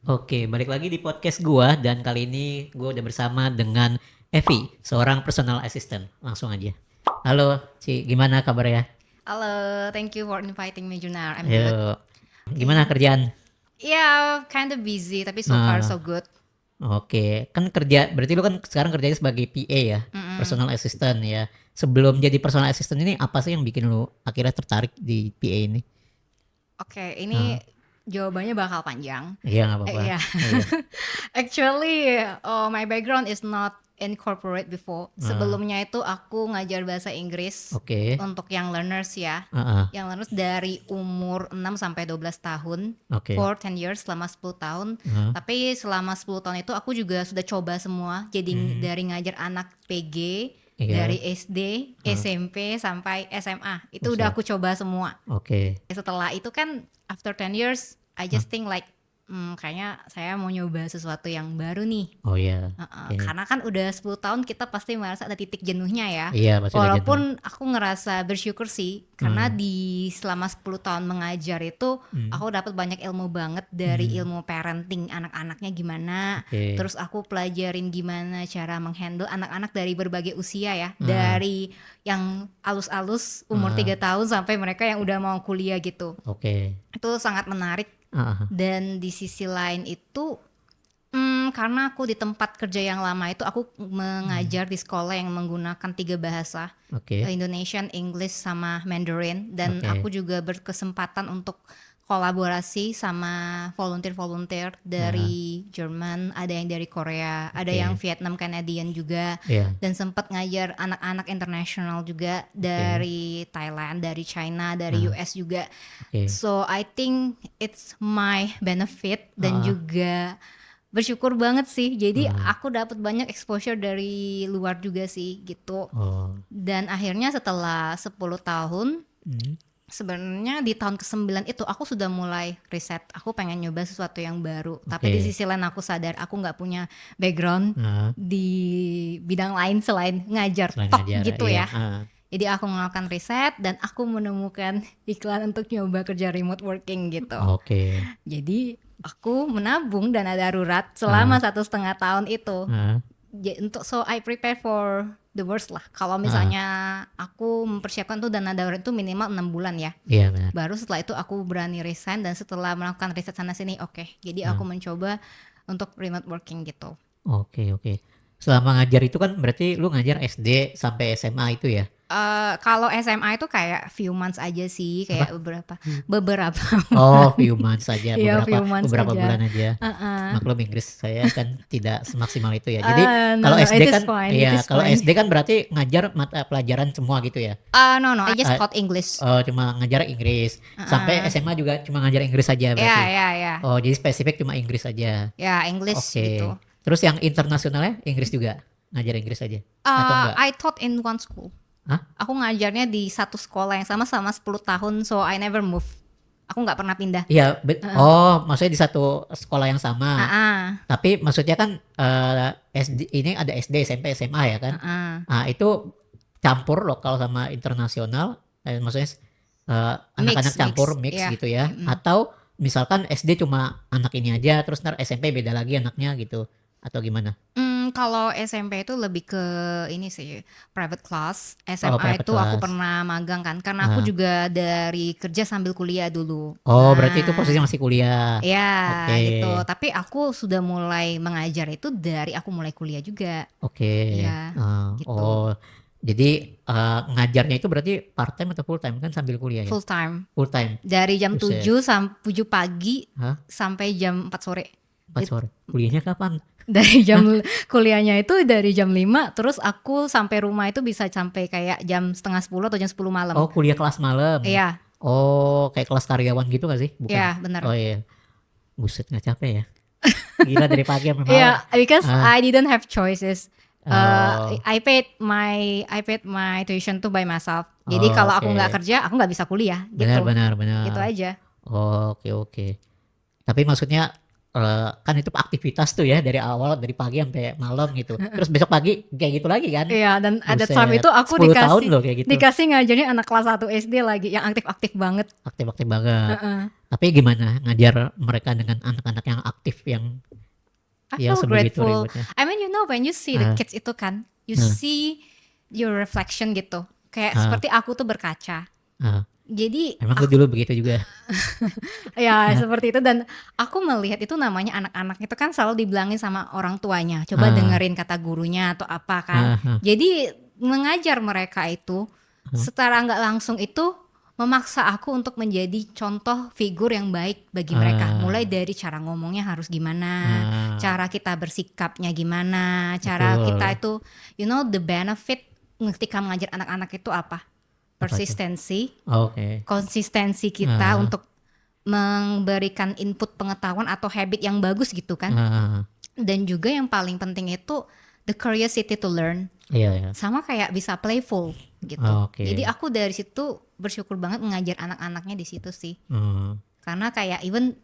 Oke, balik lagi di podcast gua dan kali ini gua udah bersama dengan Evi, seorang personal assistant. Langsung aja. Halo, Ci, gimana kabarnya? Hello, thank you for inviting me, Junar. I'm good. Ayo, gimana Okay. kerjaan? Yeah, kind of busy, tapi so far Nah, so good. oke, kan kerja, berarti lu kan sekarang kerjanya sebagai PA ya, Mm-mm. personal assistant ya. Sebelum jadi personal assistant ini apa sih yang bikin lu akhirnya tertarik di PA ini? Oke, ini Nah, jawabannya bakal panjang. iya nggak apa-apa. Iya. Iya. Actually, my background is not in corporate before. Nah, Sebelumnya itu aku ngajar bahasa Inggris oke, untuk young learners ya. ah, Young learners dari umur 6 sampai 12 tahun. oke, For 10 years selama 10 tahun. ah, Tapi selama 10 tahun itu aku juga sudah coba semua. Jadi hmm, dari ngajar anak PG, iya, dari SD, ah, SMP sampai SMA. Itu udah buset, aku coba semua. oke. Setelah itu kan after 10 years I Ah, just think like kayaknya saya mau nyoba sesuatu yang baru nih. oh iya, oke. Karena kan udah 10 tahun kita pasti merasa ada titik jenuhnya ya. Iya, pasti udah jenuh. Walaupun aku ngerasa bersyukur sih karena Hmm, di selama 10 tahun mengajar itu hmm, aku dapat banyak ilmu banget dari hmm, ilmu parenting anak-anaknya gimana. oke. Terus aku pelajarin gimana cara menghandle anak-anak dari berbagai usia ya. Ah, Dari yang alus-alus umur ah, 3 tahun sampai mereka yang udah mau kuliah gitu. oke. Itu sangat menarik Ah, dan di sisi lain itu karena aku di tempat kerja yang lama itu aku hmm, mengajar di sekolah yang menggunakan 3 bahasa, oke, Indonesian, English, sama Mandarin dan oke. aku juga berkesempatan untuk kolaborasi sama volunteer-volunteer Ah, dari Jerman, ada yang dari Korea, ada yang oke. Vietnam Canadian juga Iya, dan sempat ngajar anak-anak internasional juga oke. dari Thailand, dari China, dari Ah, US juga. oke. So I think it's my benefit dan Ah, juga bersyukur banget sih. Jadi ah, aku dapat banyak exposure dari luar juga sih gitu. oh. Dan akhirnya setelah 10 tahun, Hmm, sebenarnya di tahun ke-9 itu aku sudah mulai riset. Aku pengen nyoba sesuatu yang baru. Tapi di oke. sisi lain aku sadar aku nggak punya background Ah, di bidang lain selain ngajar selain tok ngajar, gitu iya. ya. Ah, Jadi aku melakukan riset dan aku menemukan iklan untuk nyoba kerja remote working gitu. oke. Jadi aku menabung dana darurat selama Ah, 1,5 tahun itu. ah, Untuk so I prepare for the worst lah. Kalau ah, misalnya aku mempersiapkan tuh dana darurat itu minimal 6 bulan ya. iya benar. Baru setelah itu aku berani resign dan setelah melakukan riset sana sini oke. Jadi aku Ah, mencoba untuk remote working gitu. oke, oke. Selama ngajar itu kan berarti lu ngajar SD sampai SMA itu ya? Kalau SMA itu kayak few months aja sih, kayak Apa? beberapa beberapa Oh, few months saja, ya beberapa few months beberapa aja. bulan aja. Uh-uh. Maklum Inggris saya kan tidak semaksimal itu ya. Jadi No, kalau no, SD it is kan, fine, it ya is kalau fine. SD kan berarti ngajar mata pelajaran semua gitu ya. No, no, I just Ah, taught English. oh, cuma ngajar Inggris. Sampai Uh-uh. SMA juga cuma ngajar Inggris saja Ya, berarti. ya, ya, Oh, jadi spesifik cuma Inggris saja. ya English Oke. gitu. Terus yang internasionalnya Inggris juga? Ngajar Inggris aja? Atau enggak? I taught in one school. Hah? Aku ngajarnya di satu sekolah yang sama selama 10 tahun, so I never move. Aku nggak pernah pindah. Iya, oh, maksudnya di satu sekolah yang sama. Ah, Tapi maksudnya kan SD ini ada SD, SMP, SMA ya kan? Ah, itu campur lokal sama internasional. Maksudnya anak-anak mix, campur mix, mix ya. gitu ya. Atau misalkan SD cuma anak ini aja, terus ntar SMP beda lagi anaknya gitu. Atau gimana? Kalau SMP itu lebih ke ini sih, private class. Oh, SMA private itu aku class. pernah magang kan, karena aku Ah, juga dari kerja sambil kuliah dulu. oh, berarti itu posisinya Nah, masih kuliah. ya Oke, gitu. Tapi aku sudah mulai mengajar itu dari aku mulai kuliah juga. oke. Ya, gitu. Oh, jadi ngajarnya itu berarti part time atau full time kan sambil kuliah ya? Full time. Full time. Dari jam Buset. 7 sampai 7 pagi Hah? sampai jam 4 sore. 4 It- sore. Kuliahnya kapan? Dari Hah? kuliahnya itu dari jam 5 terus aku sampai rumah itu bisa sampai kayak jam setengah 10 atau jam 10 malam. Oh, kuliah kelas malam. Iya, Oh, kayak kelas karyawan gitu gak sih? Bukan. iya benar. Oh iya. Buset, nggak capek ya? Gila dari pagi sampai malam. Iya, because Ah, I didn't have choices. oh, I paid my tuition tuh by myself. Jadi oh, kalau aku nggak oke. kerja, aku nggak bisa kuliah Benar, gitu. benar, Gitu benar. aja. Oh, oke, oke. Tapi maksudnya kan itu aktivitas tuh ya dari awal, dari pagi sampai malam gitu. Terus besok pagi kayak gitu lagi kan. Iya, dan ada Buset, time itu aku 10 tahun loh kayak gitu. dikasih ngajarin anak kelas 1 SD lagi yang aktif-aktif banget. Aktif-aktif banget. Tapi gimana ngajar mereka dengan anak-anak yang aktif yang I feel sebegitu grateful. ribetnya? I mean, you know, when you see the kids itu kan, you see your reflection gitu. Kayak seperti aku tuh berkaca. Jadi emang gue dulu begitu juga. ya seperti itu, dan aku melihat itu namanya anak-anak itu kan selalu dibilangin sama orang tuanya, coba dengerin kata gurunya atau apa kan. Jadi mengajar mereka itu secara nggak langsung itu memaksa aku untuk menjadi contoh figur yang baik bagi mereka. Mulai dari cara ngomongnya harus gimana, cara kita bersikapnya gimana, cara kita itu, you know, the benefit ketika mengajar anak-anak itu apa? Persistensi, konsistensi kita untuk memberikan input pengetahuan atau habit yang bagus gitu kan. Dan juga yang paling penting itu the curiosity to learn. Sama kayak bisa playful gitu. Jadi aku dari situ bersyukur banget mengajar anak-anaknya di situ sih. Karena kayak even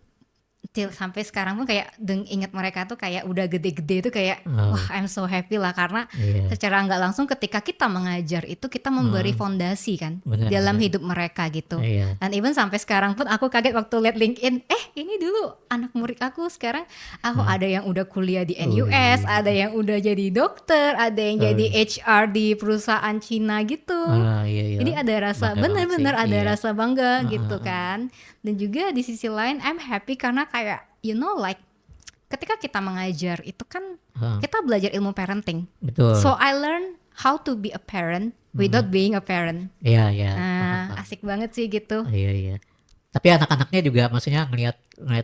sampai sekarang pun kayak ingat mereka tuh kayak udah gede-gede itu kayak wah I'm so happy lah, karena secara nggak langsung ketika kita mengajar itu kita memberi fondasi kan dalam hidup mereka gitu. Dan even sampai sekarang pun aku kaget waktu lihat LinkedIn, ini dulu anak murid aku sekarang ada yang udah kuliah di NUS, ada yang udah jadi dokter, ada yang jadi HR di perusahaan Cina gitu. Jadi ada rasa benar-benar ada rasa bangga gitu kan. Dan juga di sisi lain I'm happy karena kayak you know like ketika kita mengajar itu kan kita belajar ilmu parenting. Betul. So I learn how to be a parent without being a parent. Asik banget sih gitu. Iya. Tapi anak-anaknya juga maksudnya ngelihat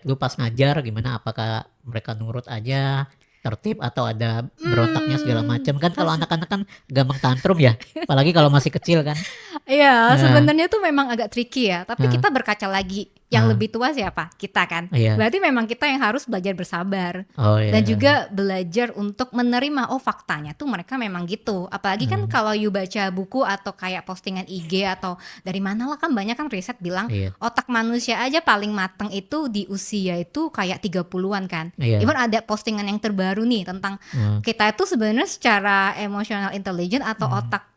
lu pas ngajar gimana, apakah mereka nurut aja, tertib, atau ada berontaknya segala macam kan? Kalau anak-anak kan gampang tantrum ya, apalagi kalau masih kecil kan. Iya, sebenarnya tuh memang agak tricky ya, tapi kita berkaca lagi, yang lebih tua siapa? Kita kan. Berarti memang kita yang harus belajar bersabar. Dan juga belajar untuk menerima faktanya tuh mereka memang gitu. Apalagi kan kalau you baca buku atau kayak postingan IG atau dari mana lah, kan banyak kan riset bilang otak manusia aja paling mateng itu di usia itu kayak 30-an kan. Even ada postingan yang terbaru nih tentang kita itu sebenarnya secara emotional intelligence atau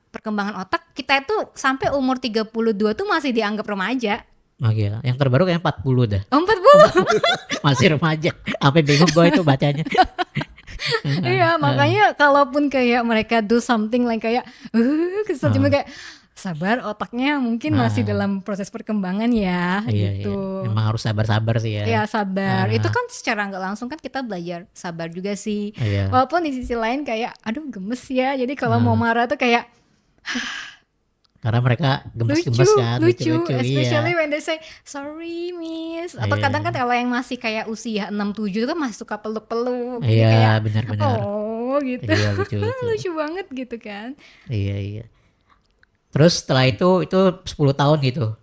perkembangan otak kita itu sampai umur 32 tuh masih dianggap remaja. Gila. Yang terbaru kayak 40 dah. 40. Masih remaja. Sampai bingung gue itu bacanya. Iya, makanya kalaupun kayak mereka do something like kayak kesel cuma kayak sabar, otaknya mungkin masih dalam proses perkembangan ya gitu. Iya. Memang harus sabar-sabar sih ya. Iya, sabar. Itu kan secara nggak langsung kan kita belajar sabar juga sih. Walaupun di sisi lain kayak aduh gemes ya. Jadi kalau mau marah tuh kayak karena mereka gemes-gemes kan, lucu, especially when they say sorry miss, atau kadang kan kalau yang masih kayak usia 6-7 kan masih suka peluk-peluk, kayak benar-benar gitu. Lucu banget gitu kan. Iya. Terus setelah itu 10 tahun gitu.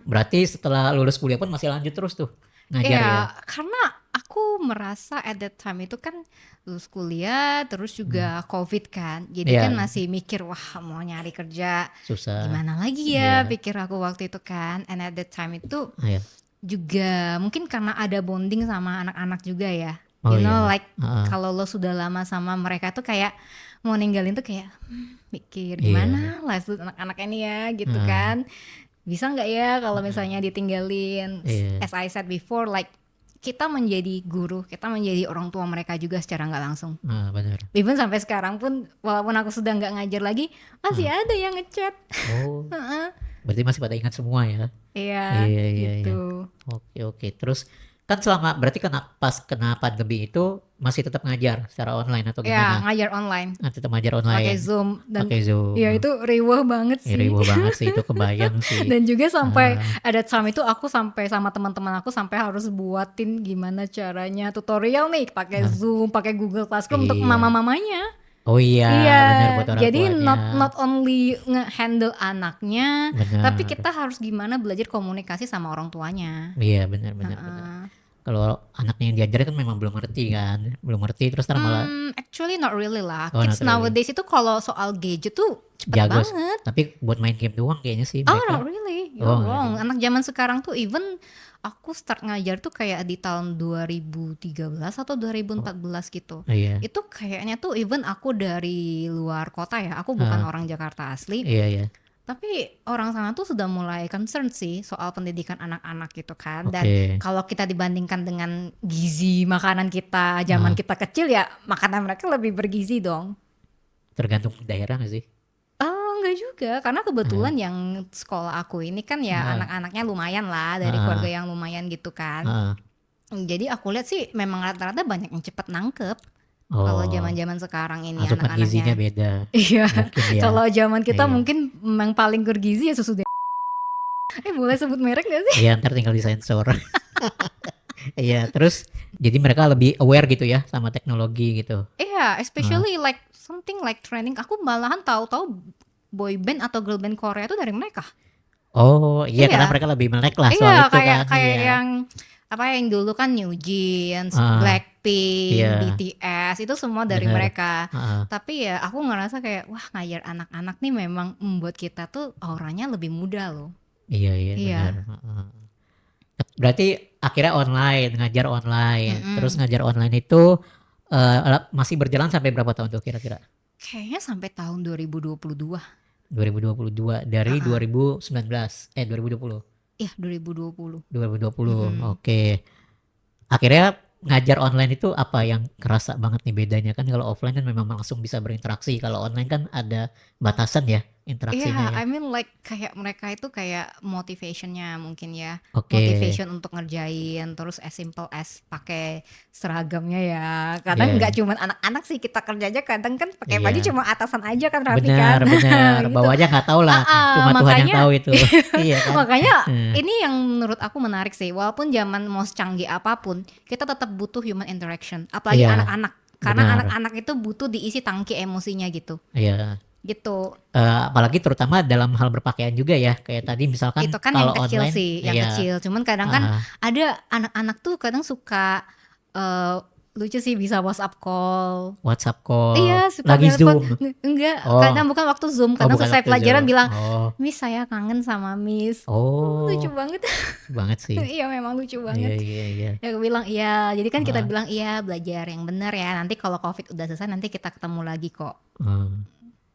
Berarti setelah lulus kuliah pun masih lanjut terus tuh ngajar ya? Karena aku merasa at that time itu kan lulus kuliah terus juga COVID kan, jadi kan masih mikir wah mau nyari kerja susah, gimana lagi ya, pikir aku waktu itu kan. And at that time itu juga mungkin karena ada bonding sama anak-anak juga ya, you know like kalau lo sudah lama sama mereka tuh kayak mau ninggalin tuh kayak mikir gimana lah anak-anak ini ya gitu kan, bisa nggak ya kalau misalnya ditinggalin. As I said before, like kita menjadi guru, kita menjadi orang tua mereka juga secara nggak langsung. Benar. Even sampai sekarang pun, walaupun aku sudah nggak ngajar lagi, masih ada yang ngechat. Berarti masih pada ingat semua ya? Iya. Gitu. Oke. Terus kan berarti pas kena pandemi itu masih tetap ngajar secara online atau gimana? Iya, ngajar online. Tetap ngajar online. Pakai Zoom. Zoom. Iya, itu riweh banget sih. Riweh banget sih, itu kebayang sih. Dan juga sampai ada time itu aku sampai sama teman-teman aku sampai harus buatin gimana caranya tutorial nih pakai Zoom, pakai Google Classroom untuk mama-mamanya. Oh iya, benar buat orang jadi tuanya. not only nge-handle anaknya, tapi kita harus gimana belajar komunikasi sama orang tuanya. Iya, benar. Kalau anaknya yang diajarin kan memang belum ngerti terus malah actually not really lah. Kids nowadays itu kalau soal gadget tuh cepet jago banget. Tapi buat main game doang kayaknya sih mereka. Not really. You're wrong. Anak zaman sekarang tuh even aku start ngajar tuh kayak di tahun 2013 atau Oh, 2014 gitu. iya. Itu kayaknya tuh even aku dari luar kota ya, aku bukan Heeh, orang Jakarta asli, iya iya. tapi orang sana tuh sudah mulai concern sih soal pendidikan anak-anak gitu kan. Dan Oke. kalau kita dibandingkan dengan gizi makanan kita zaman Heeh, kita kecil ya, makanan mereka lebih bergizi dong. tergantung daerah nggak sih? Enggak juga, karena Heeh, kebetulan yang sekolah aku ini kan ya heeh, anak-anaknya lumayan lah dari heeh, keluarga yang lumayan gitu kan. heeh. Jadi aku lihat sih memang rata-rata banyak yang cepet nangkep kalau Oh, zaman-zaman sekarang ini asupan gizinya anak-anaknya. beda Iya, mungkin ya. kalau zaman kita Iya. mungkin yang paling bergizi ya susu boleh sebut merek gak sih? Iya, ntar tinggal disensor. Iya, terus jadi mereka lebih aware gitu ya sama teknologi gitu. Iya, Heeh. especially like something like training. Aku malahan tahu-tahu boy band atau girl band Korea itu dari mereka. Oh, iya karena Iya, mereka lebih melek lah soal iya itu kayak kan. kayak Iya. yang apa yang dulu kan New Jeans, Heeh, Blackpink, iya, BTS itu semua dari bener. mereka. Heeh. Tapi ya aku ngerasa kayak wah ngajar anak-anak nih memang membuat kita tuh auranya lebih muda loh. Iya, iya bener. Iya. Heeh. Berarti akhirnya online, ngajar online. Terus Mm-mm. ngajar online itu masih berjalan sampai berapa tahun tuh kira-kira? Kayaknya sampai tahun 2022. 2022 dari Heeh. 2019 2020. Iya, 2020. 2020. Mm-mm. Oke. Akhirnya ngajar online itu apa yang kerasa banget nih bedanya kan kalau offline kan memang langsung bisa berinteraksi. Kalau online kan ada batasan ya interaksinya Iya, ya. I mean like kayak mereka itu kayak motivationnya mungkin ya. Oke. Motivation untuk ngerjain terus as simple as pakai seragamnya ya. Kadang nggak Iya. cuman anak-anak sih kita kerjanya kadang kan pakai baju Iya. cuma atasan aja kan rapi Benar, kan. benar. Gitu. Bawahnya nggak tahu lah. Ah, Cuma Tuhan yang makanya tahu itu. Iya kan? makanya Eh, ini yang menurut aku menarik sih. Walaupun zaman mau secanggih apapun, kita tetap butuh human interaction. Apalagi iya, anak-anak. Karena benar. anak-anak itu butuh diisi tangki emosinya gitu. Iya. Gitu. Apalagi terutama dalam hal berpakaian juga ya. Kayak tadi misalkan Itu kan yang kalau kecil online, sih, yang iya. kecil. Cuman kadang kan Ah, ada anak-anak tuh kadang suka lucu sih bisa WhatsApp call. WhatsApp call, Iya, suka lagi telepon. Zoom. Enggak, Oh, kadang bukan waktu Zoom, oh kadang bukan selesai waktu pelajaran Zoom. bilang, Oh, "Miss, saya kangen sama Miss." Lucu oh, banget. banget sih. Iya, memang lucu Iya, banget. iya, iya. Ya aku bilang, "Iya." Jadi kan kita Heeh, bilang, "Iya, belajar yang benar ya. Nanti kalau Covid udah selesai nanti kita ketemu lagi kok." heeh.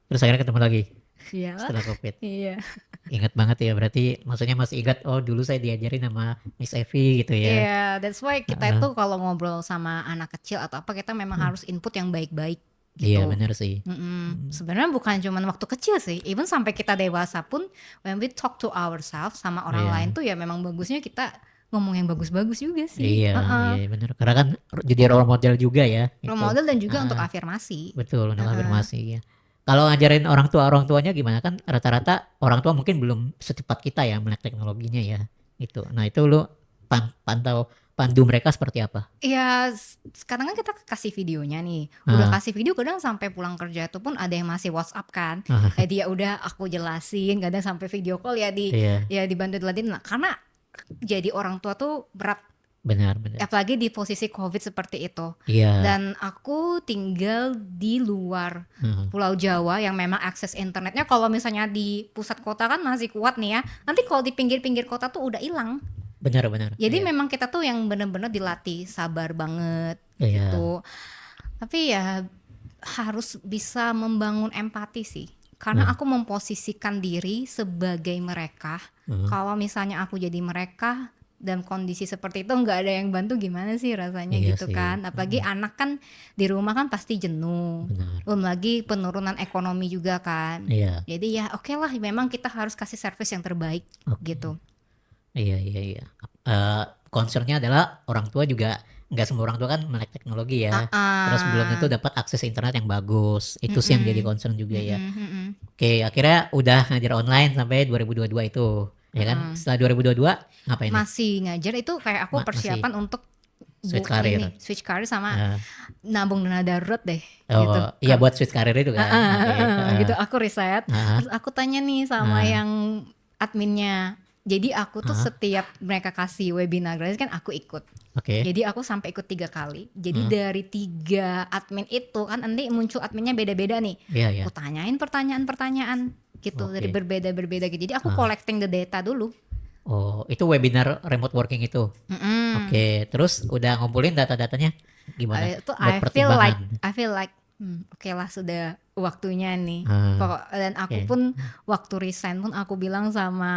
Terus akhirnya ketemu lagi Iya. setelah COVID. Iya. Ingat banget ya, berarti maksudnya masih ingat, oh dulu saya diajarin sama Miss Evi gitu ya. Iya, that's why kita Heeh. itu kalau ngobrol sama anak kecil atau apa kita memang harus input yang baik-baik Iya gitu. bener sih. Sebenarnya bukan cuma waktu kecil sih, even sampai kita dewasa pun when we talk to ourselves sama orang lain Iya, tuh ya memang bagusnya kita ngomong yang bagus-bagus juga sih. iya, iya Heeh. bener. Karena kan jadi role model juga ya Role itu. model dan juga untuk Heeh, afirmasi. betul untuk Heeh. afirmasi ya. Kalau ngajarin orang tuanya gimana kan rata-rata orang tua mungkin belum secepat kita ya melek teknologinya ya. Itu. Nah itu lu pantau pandu mereka seperti apa? Ya, sekarang kan kita kasih videonya nih. Udah Ah, kasih video kadang sampai pulang kerja itu pun ada yang masih WhatsApp kan. ah, Jadi ya udah aku jelasin, kadang sampai video call iya, ya dibantu jelasin. Nah, karena jadi orang tua tuh berat, benar benar. apalagi di posisi COVID seperti itu. Iya, Dan aku tinggal di luar heeh, Pulau Jawa yang memang akses internetnya kalau misalnya di pusat kota kan masih kuat nih ya. Nanti kalau di pinggir-pinggir kota tuh udah hilang. benar benar. Jadi Iya, memang kita tuh yang bener-bener dilatih sabar banget iya, gitu. Tapi ya harus bisa membangun empati sih. Karena nah, aku memposisikan diri sebagai mereka. heeh, Kalau misalnya aku jadi mereka dalam kondisi seperti itu nggak ada yang bantu gimana sih rasanya iya gitu sih. kan. Apalagi Heeh, anak kan di rumah kan pasti jenuh. benar. Belum lagi penurunan ekonomi juga kan. Iya, Jadi ya oke lah memang kita harus kasih service yang terbaik oke. gitu. Iya, iya, iya. Concernnya adalah orang tua juga nggak semua orang tua kan melek teknologi Ah, ya. Terus belum ah. tentu dapat akses internet yang bagus. Itu sih yang jadi Mm-mm. concern juga ya. Mm-mm, mm-mm. Oke, akhirnya udah ngajar online sampai 2022 itu. Ya kan? Heeh. Setelah 2022 ngapain nih? Masih ngajar itu kayak aku Masih persiapan untuk switch karir. ini switch career sama Heeh. nabung dana darurat deh gitu. Oh, iya buat switch karir itu kan. Oke. Heeh. Gitu aku riset, Heeh. terus aku tanya nih sama Heeh. yang adminnya. Jadi aku tuh Heeh. setiap mereka kasih webinar gratis kan aku ikut. Oke. Jadi aku sampai ikut 3 kali. Jadi Heeh. dari 3 admin itu kan nanti muncul adminnya beda-beda nih. Iya, iya. Aku tanyain pertanyaan-pertanyaan gitu dari Oke. berbeda-berbeda gitu. Jadi aku Heeh. collecting the data dulu. Oh, itu webinar remote working itu. Mm-mm. Oke, terus udah ngumpulin data-datanya gimana Itu buat pertimbangan? I feel like oke lah sudah waktunya nih. Ah, Pokok dan aku oke. pun waktu resign pun aku bilang sama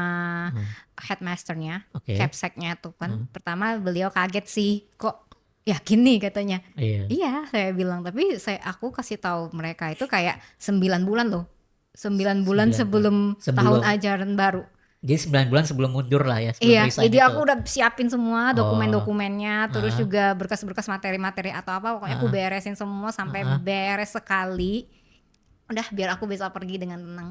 Ah, headmasternya, oke. capseknya tuh kan. Ah, Pertama beliau kaget sih, kok yakin nih katanya. iya. Iya, saya bilang, tapi aku kasih tahu mereka itu kayak 9 bulan loh. 9 bulan 9 bulan. sebelum tahun Sebelum, ajaran baru. jadi 9 bulan sebelum mundur lah ya, sebelum Iya, resign jadi itu. aku udah siapin semua Oh, dokumen-dokumennya, terus ah, juga berkas-berkas materi-materi atau apa, pokoknya aku ah, beresin semua sampai ah. beres sekali. Udah biar aku bisa pergi dengan tenang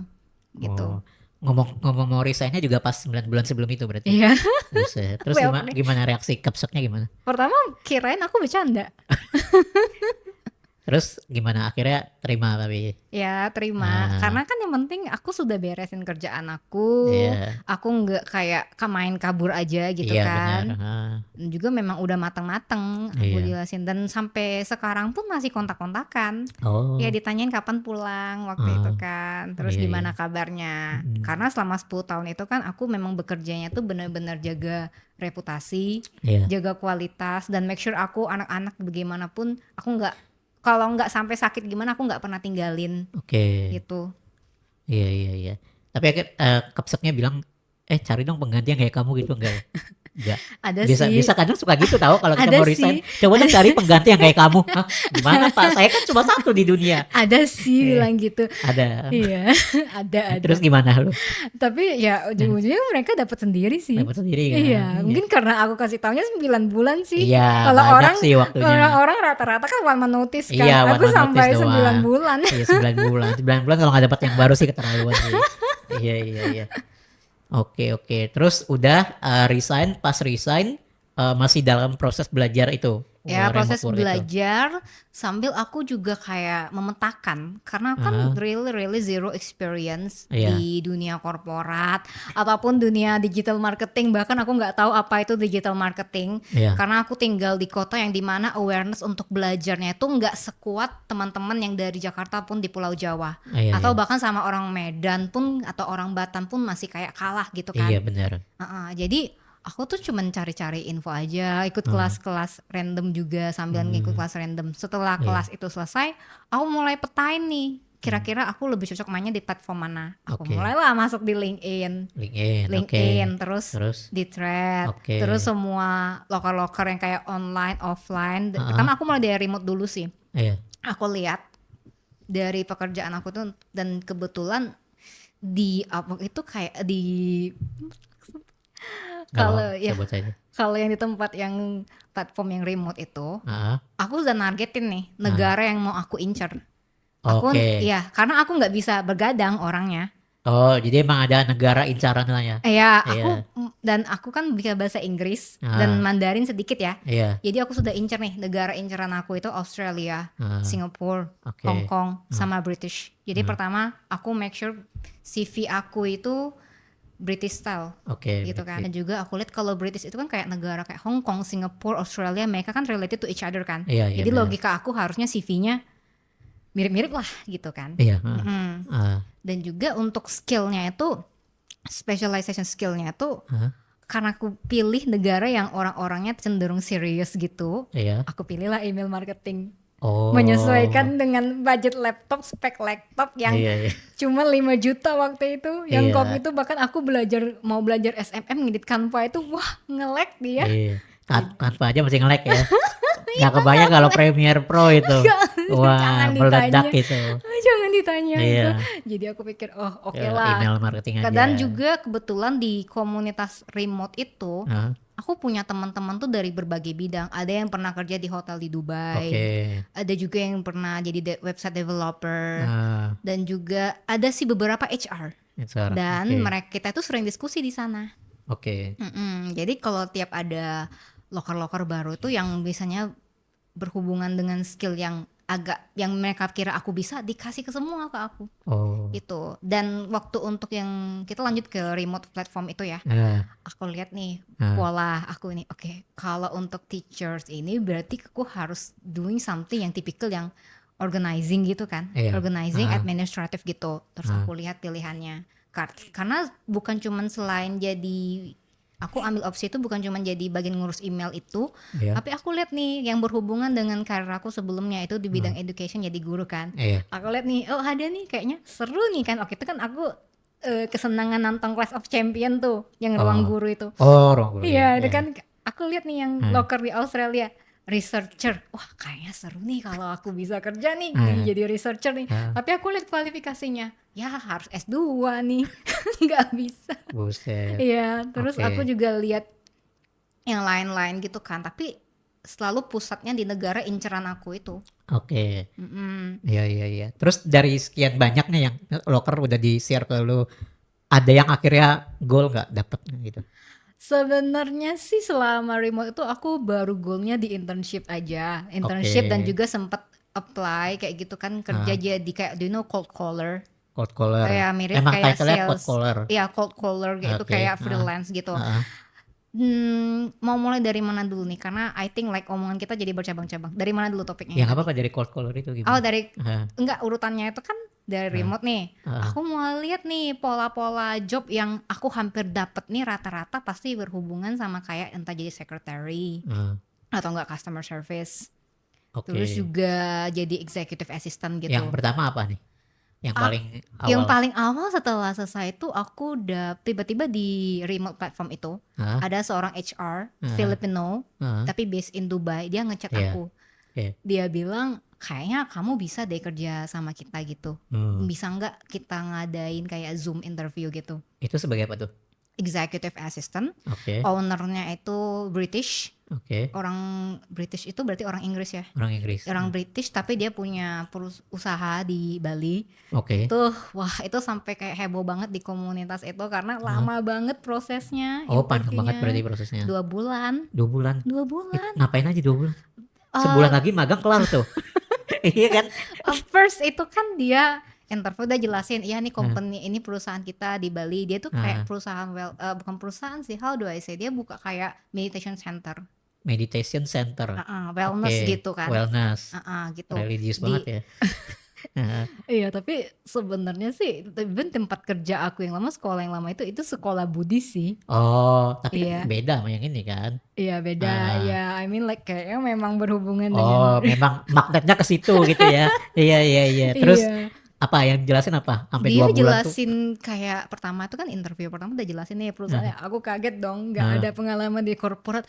gitu. Oh, ngomong-ngomong mau resignnya juga pas 9 bulan sebelum itu berarti. Iya, Buset. Terus well, gimana, gimana reaksi kapseknya gimana? pertama kirain aku bercanda. Terus gimana akhirnya terima tapi? Ya terima, Ah, karena kan yang penting aku sudah beresin kerjaan iya, aku nggak kayak main kabur aja gitu iya benar. kan. Ah, Dan juga memang udah mateng-mateng aku iya. jelasin dan sampai sekarang pun masih kontak-kontakan. Ya Oh, ditanyain kapan pulang waktu itu ah, kan, terus iya iya. gimana kabarnya. Mm, Karena selama 10 tahun itu kan aku memang bekerjanya tuh benar-benar jaga reputasi, iya, jaga kualitas dan make sure aku anak-anak bagaimanapun aku nggak, kalau nggak sampai sakit gimana aku nggak pernah tinggalin oke. gitu. Iya iya iya. Tapi kapseknya bilang, cari dong pengganti yang kayak kamu gitu enggak ya? Enggak. Ada Bisa bisa sih, kadang suka gitu tahu kalau kita ada mau resign, sih, coba dong ada cari pengganti yang kayak kamu. Hah? Gimana Pak? Saya kan cuma satu di dunia. ada sih Eh, bilang gitu. ada. Iya, ada. Terus gimana lu? Tapi ya ujung-ujungnya mereka dapat sendiri sih. Dapat sendiri kan? Iya, Iya. mungkin karena aku kasih taunya 9 bulan sih. Iya, Kalau banyak orang sih waktunya. orang-orang rata-rata kan one month notice Iya, kan. one Aku man notice sampai 9 doang. bulan. Iya, 9 bulan. 9 bulan kalau nggak dapat yang baru sih keterlaluan sih. Iya, iya, iya. Oke, oke. Terus udah resign, pas resign masih dalam proses belajar itu, Ya, remote proses work itu. belajar sambil aku juga kayak memetakan karena kan Ah, really really zero experience iya, di dunia korporat ataupun dunia digital marketing, bahkan aku nggak tahu apa itu digital marketing iya, karena aku tinggal di kota yang dimana awareness untuk belajarnya itu nggak sekuat teman-teman yang dari Jakarta pun di Pulau Jawa iya, atau iya. bahkan sama orang Medan pun atau orang Batam pun masih kayak kalah gitu Iya, kan. benar. Jadi aku tuh cuman cari-cari info aja, ikut Ah, kelas-kelas random juga sambil ngikut hmm, kelas random. Setelah iya. kelas itu selesai, aku mulai petain nih, kira-kira aku lebih cocok mainnya di platform mana. Aku Oke. mulailah masuk di LinkedIn, LinkedIn, oke. terus Terus, di Thread, oke. terus semua loker-loker yang kayak online, offline. Ah, ah, Pertama aku mulai dari remote dulu sih. iya. Aku lihat dari pekerjaan aku tuh dan kebetulan di Upwork itu kayak di Nggak apa-apa, kalau ya sebut saja. kalau yang di tempat yang platform yang remote itu, Ah, aku udah nargetin nih ah, negara yang mau aku incer. Aku oke. ya karena aku nggak bisa begadang orangnya. Oh, jadi emang ada negara incaran lah ya? Ya Iya. dan aku kan bisa bahasa Inggris dan Ah, Mandarin sedikit ya. iya. Jadi aku sudah incer nih negara inceran aku itu Australia, Ah, Singapura, Hong oke. Kong, Ah, sama British. Jadi ah, pertama aku make sure CV aku itu British style oke, gitu kan. berarti. Dan juga aku lihat kalau British itu kan kayak negara kayak Hong Kong, Singapura, Australia, mereka kan related to each other kan. Iya, iya Jadi benar. logika aku harusnya CV-nya mirip-mirip lah gitu kan. Iya. Mm-mm. Ah, Dan juga untuk skillnya itu, specialization skillnya itu, ah, karena aku pilih negara yang orang-orangnya cenderung serius gitu, iya. aku pilihlah email marketing. Oh, Menyesuaikan dengan budget laptop, spek laptop yang iya, iya. cuma 5 juta waktu itu. Yang kok Iya, itu bahkan aku mau belajar SMM ngedit Canva itu wah nge-lag dia. iya. Tanpa aja masih nge-lag ya. Nggak kebayang kalau Premiere Pro itu. Wah, Jangan meledak ditanya, itu. jangan ditanya itu. Iya, Jadi aku pikir oh oke lah. email marketing aja. Dan juga kebetulan di komunitas remote itu Ah, aku punya teman-teman tuh dari berbagai bidang. Ada yang pernah kerja di hotel di Dubai, oke. ada juga yang pernah jadi website developer, Ah, dan juga ada sih beberapa HR. HR. Dan Oke. mereka kita itu sering diskusi di sana. Oke. Jadi kalau tiap ada loker-loker baru tuh yang biasanya berhubungan dengan skill yang yang mereka kira aku bisa dikasih ke semua ke aku Oh. gitu. Dan waktu untuk yang kita lanjut ke remote platform itu ya, Ah, aku lihat nih ah, pola aku ini. Oke, kalau untuk teachers ini berarti aku harus doing something yang tipikal yang organizing gitu kan, iya. organizing Ah, administratif gitu. Terus ah, aku lihat pilihannya karena bukan cuman selain jadi Aku ambil opsi itu bukan cuma jadi bagian ngurus email itu, Iya. tapi aku lihat nih yang berhubungan dengan karir aku sebelumnya itu di bidang Hmm. education jadi guru kan. Iya. Aku lihat nih, oh ada nih kayaknya seru nih kan. Waktu itu kan aku kesenangan nonton Clash of Champion tuh, yang ruang Oh. guru itu. Oh, ruang guru ya. Iya, itu Iya. kan aku lihat nih yang Hmm. loker di Australia, researcher. Wah, kayaknya seru nih kalau aku bisa kerja nih Hmm. jadi researcher nih. Hmm. Tapi aku lihat kualifikasinya, ya harus S2 nih. Nggak bisa. Buset. Iya, terus Oke. aku juga lihat yang lain-lain gitu kan. Tapi selalu pusatnya di negara inceran aku itu. Oke. Mm-mm. Iya. Terus dari sekian banyak nih yang loker udah di-share ke lu, ada yang akhirnya goal nggak dapet gitu? Sebenarnya sih selama remote itu aku baru goalnya di internship aja. Internship dan Oke. juga sempet apply kayak gitu kan, kerja Ah, jadi kayak do you know cold caller? cold caller. Kayak mirip Emang kayak title-nya cold sales. caller. Ya cold caller gitu Oke. kayak freelance gitu. Ah. Mau mulai dari mana dulu nih? Karena I think like omongan kita jadi bercabang-cabang. Dari mana dulu topiknya Ya nggak tadi? apa-apa, dari cold caller itu Oh gimana? dari Ah. enggak, urutannya itu kan dari remote nih. Ah. Aku mau lihat nih pola-pola job yang aku hampir dapet nih rata-rata pasti berhubungan sama kayak entah jadi secretary Ah. atau enggak customer service. Oke. Terus juga jadi executive assistant Yang gitu. pertama apa nih? Yang Ah, paling Yang awal. paling awal setelah selesai itu aku udah tiba-tiba di remote platform itu Ah. ada seorang HR Ah. Filipino Ah. tapi based in Dubai. Dia ngechat Iya. aku. Oke. Dia bilang kayaknya kamu bisa deh kerja sama kita gitu. Bisa nggak kita ngadain kayak Zoom interview gitu. Itu sebagai apa tuh? Executive assistant, Oke. ownernya itu British. Oke. Orang British itu berarti orang Inggris ya. Orang Inggris. Orang British tapi dia punya usaha di Bali. Oke. Tuh, wah itu sampai kayak heboh banget di komunitas itu karena lama banget prosesnya Oh, panjang banget berarti interviewnya. prosesnya. 2 bulan. 2 bulan. 2 bulan. Ngapain aja 2 bulan? Sebulan lagi magang kelar tuh. Iya kan? First itu kan dia interview udah jelasin, iya nih company ini perusahaan kita di Bali. Dia tuh kayak perusahaan bukan perusahaan sih, how do I say, dia buka kayak meditation center. Meditation center. Wellness Oke. gitu kan. Wellness. Gitu. Religius banget ya. Iya, tapi sebenarnya sih tempat kerja aku yang lama, sekolah yang lama itu sekolah Buddhis sih. Oh, tapi Iya. kan beda sama yang ini kan. Iya beda ya, I mean like kayaknya memang berhubungan Oh, dengan memang magnetnya ke situ gitu ya. Iya. Terus Iya. apa yang jelasin apa? Sampai Dia 2 bulan tuh. jelasin kayak pertama itu kan interview pertama udah jelasin nih perusahaannya. Aku kaget dong, nggak ada pengalaman di korporat.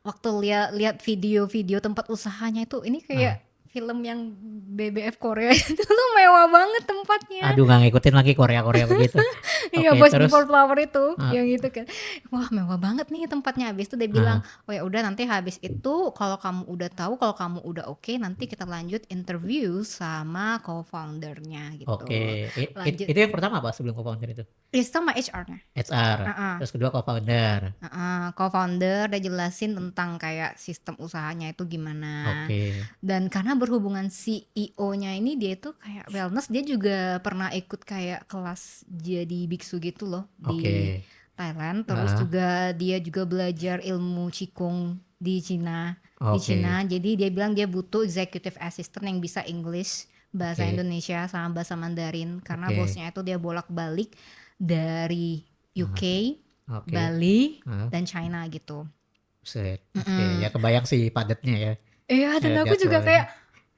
Waktu lihat video-video tempat usahanya itu, ini kayak film yang BBF Korea itu tuh mewah banget tempatnya. Aduh, nggak ngikutin lagi Korea begitu. Iya, Oke, Boys terus Before Flower itu yang itu kan. Wah, mewah banget nih tempatnya. Habis itu dia bilang, "Oh ya udah, nanti habis itu kalau kamu udah tahu, kalau kamu udah oke, nanti kita lanjut interview sama co-foundernya gitu." Oke. Lanjut. Itu yang pertama apa sebelum co-founder itu? Itu sama HR-nya. HR. Terus kedua co-founder. Co-founder udah jelasin tentang kayak sistem usahanya itu gimana. Oke. Dan karena berhubungan CEO-nya ini dia itu kayak wellness, dia juga pernah ikut kayak kelas jadi biksu gitu loh di Oke. Thailand. Terus juga dia juga belajar ilmu Qigong di Cina. Di Oke. Cina. Jadi dia bilang dia butuh executive assistant yang bisa English, bahasa Oke. Indonesia sama bahasa Mandarin. Karena Oke. bosnya itu dia bolak-balik dari UK, Oke. Bali, dan China gitu. Buset. Oke, ya kebayang sih padatnya ya. Iya, dan aku juga jadwalnya. kayak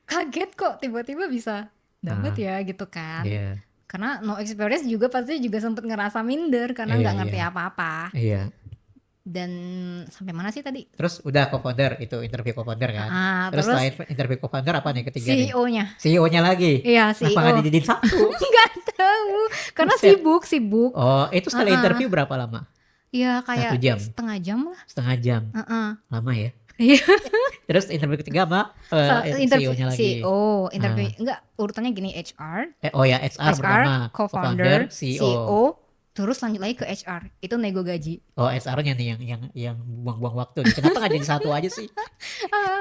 kaget kok tiba-tiba bisa dapet ya gitu kan. Iya. Karena no experience juga pasti juga sempet ngerasa minder karena Iya, nggak ngerti iya. apa-apa. Iya. Dan sampai mana sih tadi? Terus udah co-founder, itu interview co-founder kan. terus Terus selain interview co-founder apa nih ketiga nih? CEO-nya. CEO-nya lagi. Iya, Kenapa nggak CEO. dijadiin satu? Nggak tahu. Karena Buset. sibuk. Oh, itu sekali interview berapa lama? Ya kayak 1 jam. setengah jam lah. Setengah jam. Lama ya. Iya. Terus interview ketiga sama Interview CEO-nya lagi. CEO, interview enggak, urutannya gini, HR, Oh ya, HR pertama, co-founder, CEO. CEO, terus lanjut lagi ke HR. Itu nego gaji. Oh, HR-nya nih yang buang-buang waktu. Kenapa nggak jadi satu aja sih?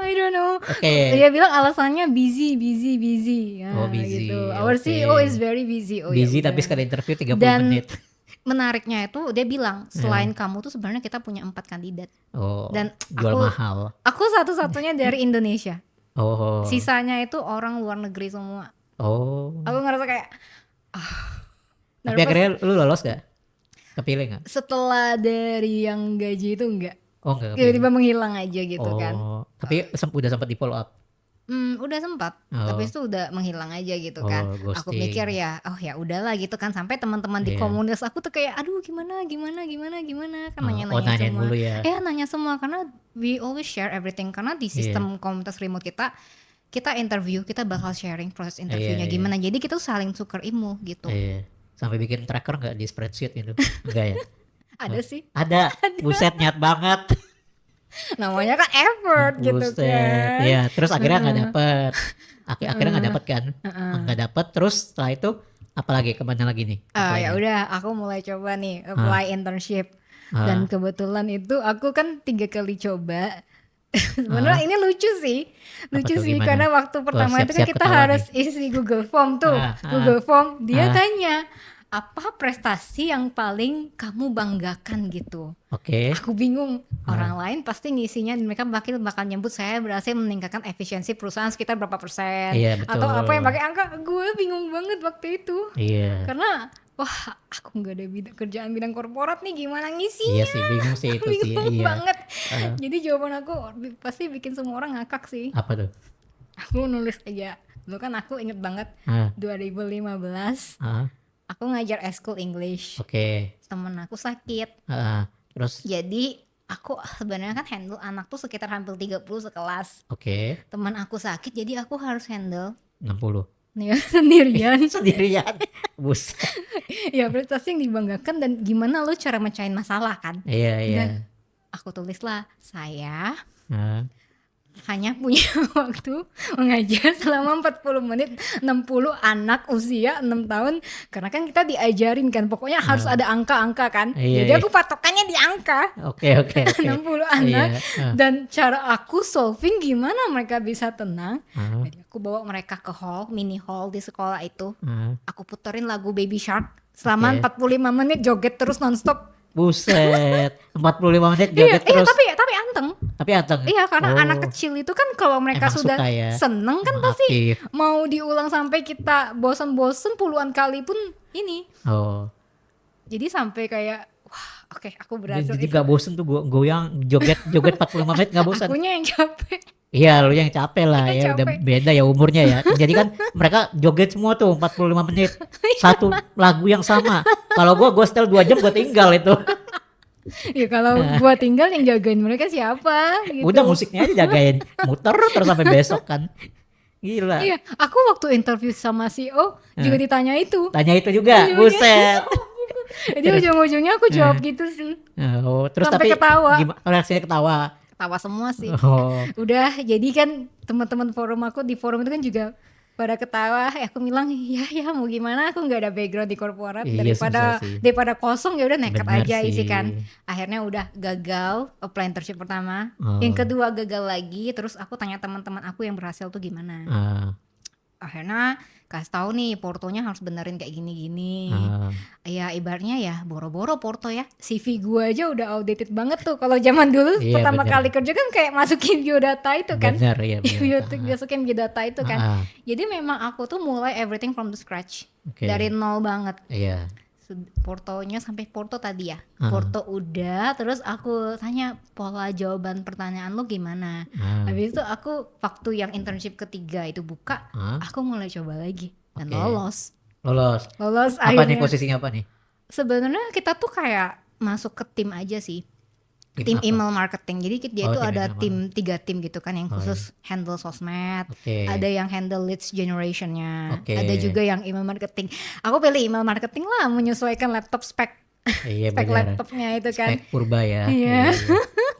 I don't know. Oke. Dia bilang alasannya busy. Ya, Oh, busy. gitu. Our Oke. CEO is very busy. Oh, Busy ya tapi udah. sekali interview 30 Dan menit. menariknya itu dia bilang selain kamu tuh sebenarnya kita punya 4 kandidat. Oh, Dan jual mahal. Aku satu-satunya dari Indonesia. Oh. Sisanya itu orang luar negeri semua. Oh. Aku ngerasa kayak Tapi akhirnya lu lolos gak? Kepilih nggak? Setelah dari yang gaji itu enggak. Oh nggak kepilih. Tiba-tiba menghilang aja gitu kan. Tapi udah sempat di follow up. Udah sempat. Oh, Tapi itu udah menghilang aja gitu kan. Aku mikir ghosting. ya, oh ya udahlah gitu kan. Sampai teman-teman di Iya. komunitas aku tuh kayak, aduh gimana kan Oh, nanya-nanya nanyain semua. mulu ya. Nanya semua karena we always share everything. Karena di Iya. sistem komunitas remote kita interview, kita bakal sharing proses interviewnya Iya. gimana. Jadi kita tuh saling tukar ilmu gitu. Iya. Sampai bikin tracker nggak di spreadsheet gitu? Enggak ya? Ada sih, Ada. Buset, niat banget. namanya kan effort gitu Buset. kan. Iya, terus akhirnya nggak dapet. Akhirnya nggak dapet kan? Nggak dapet. Terus setelah itu apalagi, kemana lagi nih? Ya Apply-nya? udah, aku mulai coba nih apply internship. Ah. Dan kebetulan itu aku kan 3 kali coba. Sebenarnya ini lucu sih tuh, gimana? karena waktu pertama itu kan siap-siap kita ketawa harus isi Google Form tuh. Google Form dia tanya apa prestasi yang paling kamu banggakan gitu. Oke. Aku bingung, orang lain pasti ngisinya mereka bakal nyebut saya berhasil meningkatkan efisiensi perusahaan sekitar berapa persen. Iya, betul. Atau apa yang pakai angka. Gue bingung banget waktu itu. Iya. Karena wah, aku nggak ada kerjaan bidang korporat nih, gimana ngisinya? Iya sih, bingung sih itu sih. Bingung Iya. banget. Jadi jawaban aku pasti bikin semua orang ngakak sih. Apa tuh? Aku nulis aja. Dulu kan aku inget banget Ah. 2015 Ah. aku ngajar eskul English. Oke. Temen aku sakit. Terus Jadi aku sebenarnya kan handle anak tuh sekitar hampir 30 sekelas. oke. Teman aku sakit jadi aku harus handle 60. nih sendirian. Sendirian. Buset. Ya prestasi yang dibanggakan dan gimana lo cara mecahin masalah kan. Iya, iya. Dan aku tulislah saya Ah. hanya punya waktu mengajar selama 40 menit 60 anak usia 6 tahun. Karena kan kita diajarin kan pokoknya harus ada angka-angka kan. Iya, Jadi iya. aku patokannya di angka. Oke, oke, oke. 60 anak. Iya. Dan cara aku solving gimana mereka bisa tenang. Ah. Jadi aku bawa mereka ke hall, mini hall di sekolah itu. Ah. Aku puterin lagu Baby Shark selama Oke. 45 menit joget terus nonstop. Buset. 45 menit Iya, joget terus. tapi anteng. Tapi anteng. Iya, karena Oh, anak kecil itu kan kalau mereka Emang sudah suka ya. seneng kan Emang pasti aktif. mau diulang sampai kita bosen-bosen puluhan kali pun ini. Oh. Jadi sampai kayak wah, oke, aku berhasil. Jadi gak bosen tuh goyang joget 45 menit gak bosen. Akunya yang capek. Iya, lu yang capek lah Kita ya, udah capek. beda ya umurnya ya. Jadi kan mereka joget semua tuh 45 menit. Satu lagu yang sama. Kalau gua setel 2 jam gua tinggal itu. Ya kalau gua tinggal yang jagain mereka siapa gitu. Udah musiknya aja jagain, muter terus sampai besok kan. Gila. Iya, aku waktu interview sama CEO juga ditanya itu. Tanya itu juga, Ujungnya. buset. Jadi ujung-ujungnya aku jawab gitu sih. Oh, terus Sampai tapi ketawa. gimana reaksinya ketawa? Tawa semua sih. Oh, Udah, jadi kan teman-teman forum aku di forum itu kan juga pada ketawa. Aku bilang ya mau gimana, aku nggak ada background di korporat. Iya, daripada susah sih. daripada kosong ya udah nekat Benar aja sih. isi kan. Akhirnya udah gagal apply internship pertama. Oh. Yang kedua gagal lagi. Terus aku tanya teman-teman aku yang berhasil tuh gimana. ah, Akhirnya kasih tahu nih portonya harus benerin kayak gini-gini. ah. Ya ibaratnya ya boro-boro porto ya. CV gua aja udah outdated banget tuh. Kalau zaman dulu Iya, pertama bener. kali kerja kan kayak masukin biodata itu kan. Benar ya, benar. Masukin biodata itu kan. Ah, Jadi memang aku tuh mulai everything from the scratch. Oke. Dari nol banget. Iya. Portonya sampai porto tadi ya. Porto udah, terus aku tanya pola jawaban pertanyaan lo gimana. Ah, Habis itu aku waktu yang internship ketiga itu buka, ah. aku mulai coba lagi dan Oke. lolos. Lolos. Apa nih Akhirnya. posisinya apa nih? Sebenarnya kita tuh kayak masuk ke tim aja sih. Tim apa? email marketing. Jadi dia Oh, itu tim ada email 3 tim gitu kan yang khusus handle sosmed. Oke. Ada yang handle leads generationnya. Oke. Ada juga yang email marketing. Aku pilih email marketing lah, menyesuaikan laptop spek Iya, spek benar. laptopnya itu kan. Spek purba ya. Iya.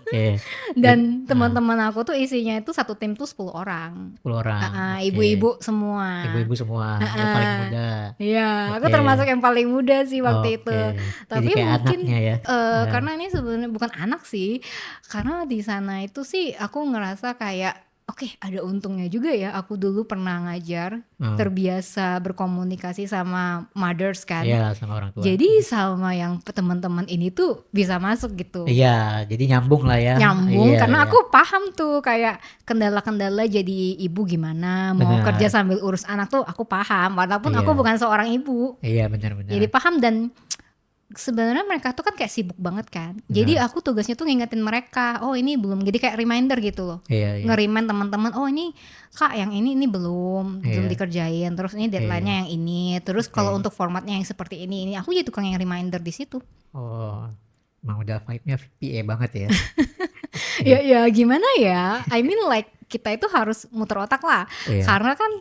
Oke. Dan teman-teman aku tuh isinya itu satu tim tuh 10 orang. 10 orang. Oke. Ibu-ibu semua. Ibu-ibu semua. Yang paling muda. Iya, aku Oke. termasuk yang paling muda sih waktu Oke. itu. Jadi Tapi kayak mungkin anaknya ya. karena ini sebenarnya bukan anak sih. Karena di sana itu sih aku ngerasa kayak oke, ada untungnya juga ya. Aku dulu pernah ngajar, terbiasa berkomunikasi sama mothers kan. Iya, sama orang tua. Jadi sama yang teman-teman ini tuh bisa masuk gitu. Iya, jadi nyambung lah ya. Nyambung Iya, karena iya. aku paham tuh kayak kendala-kendala jadi ibu gimana, mau Benar. kerja sambil urus anak tuh aku paham walaupun Iya. aku bukan seorang ibu. Iya, benar-benar. Jadi paham dan sebenarnya mereka tuh kan kayak sibuk banget kan. Jadi Benar. aku tugasnya tuh ngingetin mereka, oh ini belum. Jadi kayak reminder gitu loh. Iya, iya. Nge-remind teman-teman, oh ini Kak yang ini belum Iya, dikerjain. Terus ini deadline-nya iya. yang ini. Terus kalau Oke. untuk formatnya yang seperti ini aku jadi tukang yang reminder di situ. Oh, emang udah vibe-nya PA banget ya. Ya Oke. ya gimana ya? I mean like kita itu harus muter otak lah. Iya, Karena kan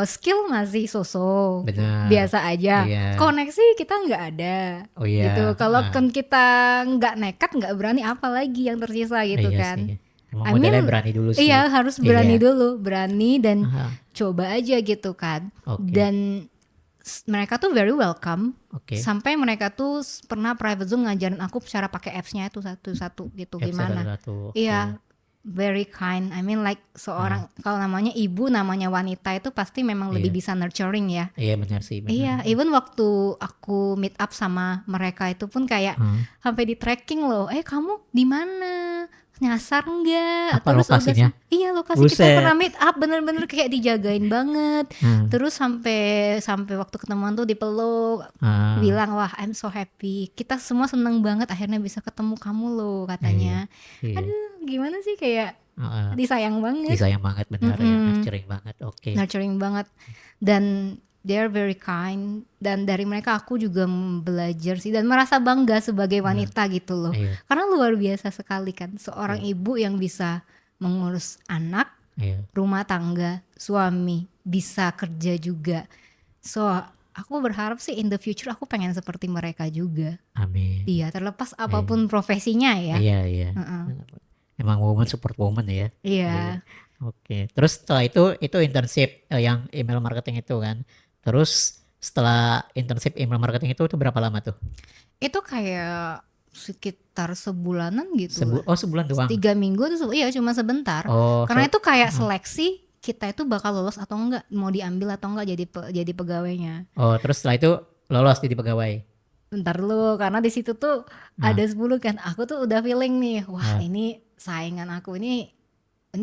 skill masih so-so, benar. biasa aja. Iya. Koneksi kita nggak ada Oh iya, gitu. Kalau heeh. kan kita nggak nekat, nggak berani, apa lagi yang tersisa gitu Iya sih. kan. Emang I modalnya mean, berani dulu sih. iya harus Iya. berani dulu, berani dan Heeh. coba aja gitu kan. Oke. Dan mereka tuh very welcome. Oke. Sampai mereka tuh pernah private Zoom ngajarin aku cara pakai apps-nya itu satu-satu gitu Apps-nya gimana. satu-satu. Oke. Iya, very kind. I mean like Heeh. seorang kalau namanya ibu, namanya wanita itu pasti memang lebih Iya. bisa nurturing ya. Iya benar sih, benar. Iya, even waktu aku meet up sama mereka itu pun kayak Heeh. sampai di tracking loh. Kamu di mana? Nyasar nggak? Apa Terus udah lokasinya? iya lokasi kita Buset. pernah meet up bener-bener kayak dijagain banget. Hmm. Terus sampai sampai waktu ketemuan tuh dipeluk, Ah, bilang wah I'm so happy. Kita semua seneng banget akhirnya bisa ketemu kamu loh iya. katanya. Iya. Aduh, gimana sih kayak Heeh. disayang banget. Disayang banget benar ya, nurturing banget. Oke. Nurturing banget dan they are very kind dan dari mereka aku juga belajar sih dan merasa bangga sebagai Nah, wanita gitu loh iya. karena luar biasa sekali kan seorang Iya. ibu yang bisa mengurus anak, Iya. rumah tangga, suami, bisa kerja juga. So aku berharap sih in the future aku pengen seperti mereka juga. Amin. Iya, terlepas Iya. apapun profesinya ya. Iya, iya. Heeh. Emang woman support woman ya. Iya. Iya. Oke. Terus setelah itu internship yang email marketing itu kan. Terus setelah internship email marketing itu berapa lama tuh? Itu kayak sekitar sebulanan gitu lah. Sebulan doang. 3 minggu tuh iya cuma sebentar. Oh, Karena itu kayak heeh. seleksi kita itu bakal lolos atau enggak, mau diambil atau enggak jadi pegawainya. Oh, terus setelah itu lolos jadi pegawai. Bentar dulu karena di situ tuh Nah, ada 10 kan. Aku tuh udah feeling nih, wah nah, ini saingan aku ini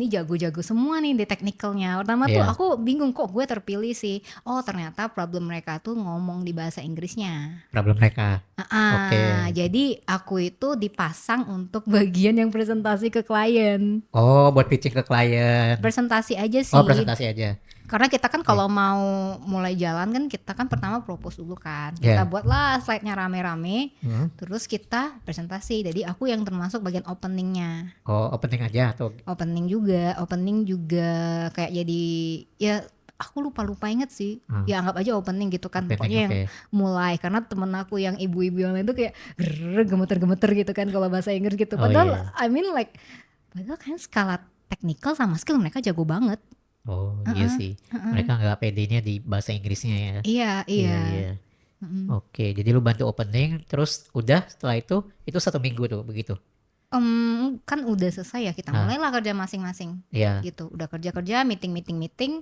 jago-jago semua nih di technicalnya. Pertama tuh iya. aku bingung kok gue terpilih sih. Oh ternyata problem mereka tuh ngomong di bahasa Inggrisnya. Problem mereka. Oke. Jadi aku itu dipasang untuk bagian yang presentasi ke klien. Oh, buat pitching ke klien. Presentasi aja Oh, sih. presentasi aja. Karena kita kan Oke. kalau mau mulai jalan kan kita kan pertama propose dulu kan. Iya. Kita buatlah slide-nya rame-rame. Hmm. Terus kita presentasi. Jadi aku yang termasuk bagian openingnya. Oh, opening aja atau Opening juga kayak jadi ya aku lupa inget sih. Ya anggap aja opening gitu kan. opening, Pokoknya yang oke. mulai karena temen aku yang ibu-ibu yang lain tuh kayak gemeter-gemeter gitu kan kalau bahasa Inggris gitu. Oh, Padahal iya. I mean like padahal kan skala teknikal sama skill mereka jago banget. Oh, iya sih. Mereka nggak pedenya di bahasa Inggrisnya ya. Iya, Iya, iya. Oke, jadi lu bantu opening, terus udah setelah itu 1 minggu tuh begitu. Kan udah selesai ya kita Ah. mulailah kerja masing-masing Iya. gitu. Udah kerja, meeting,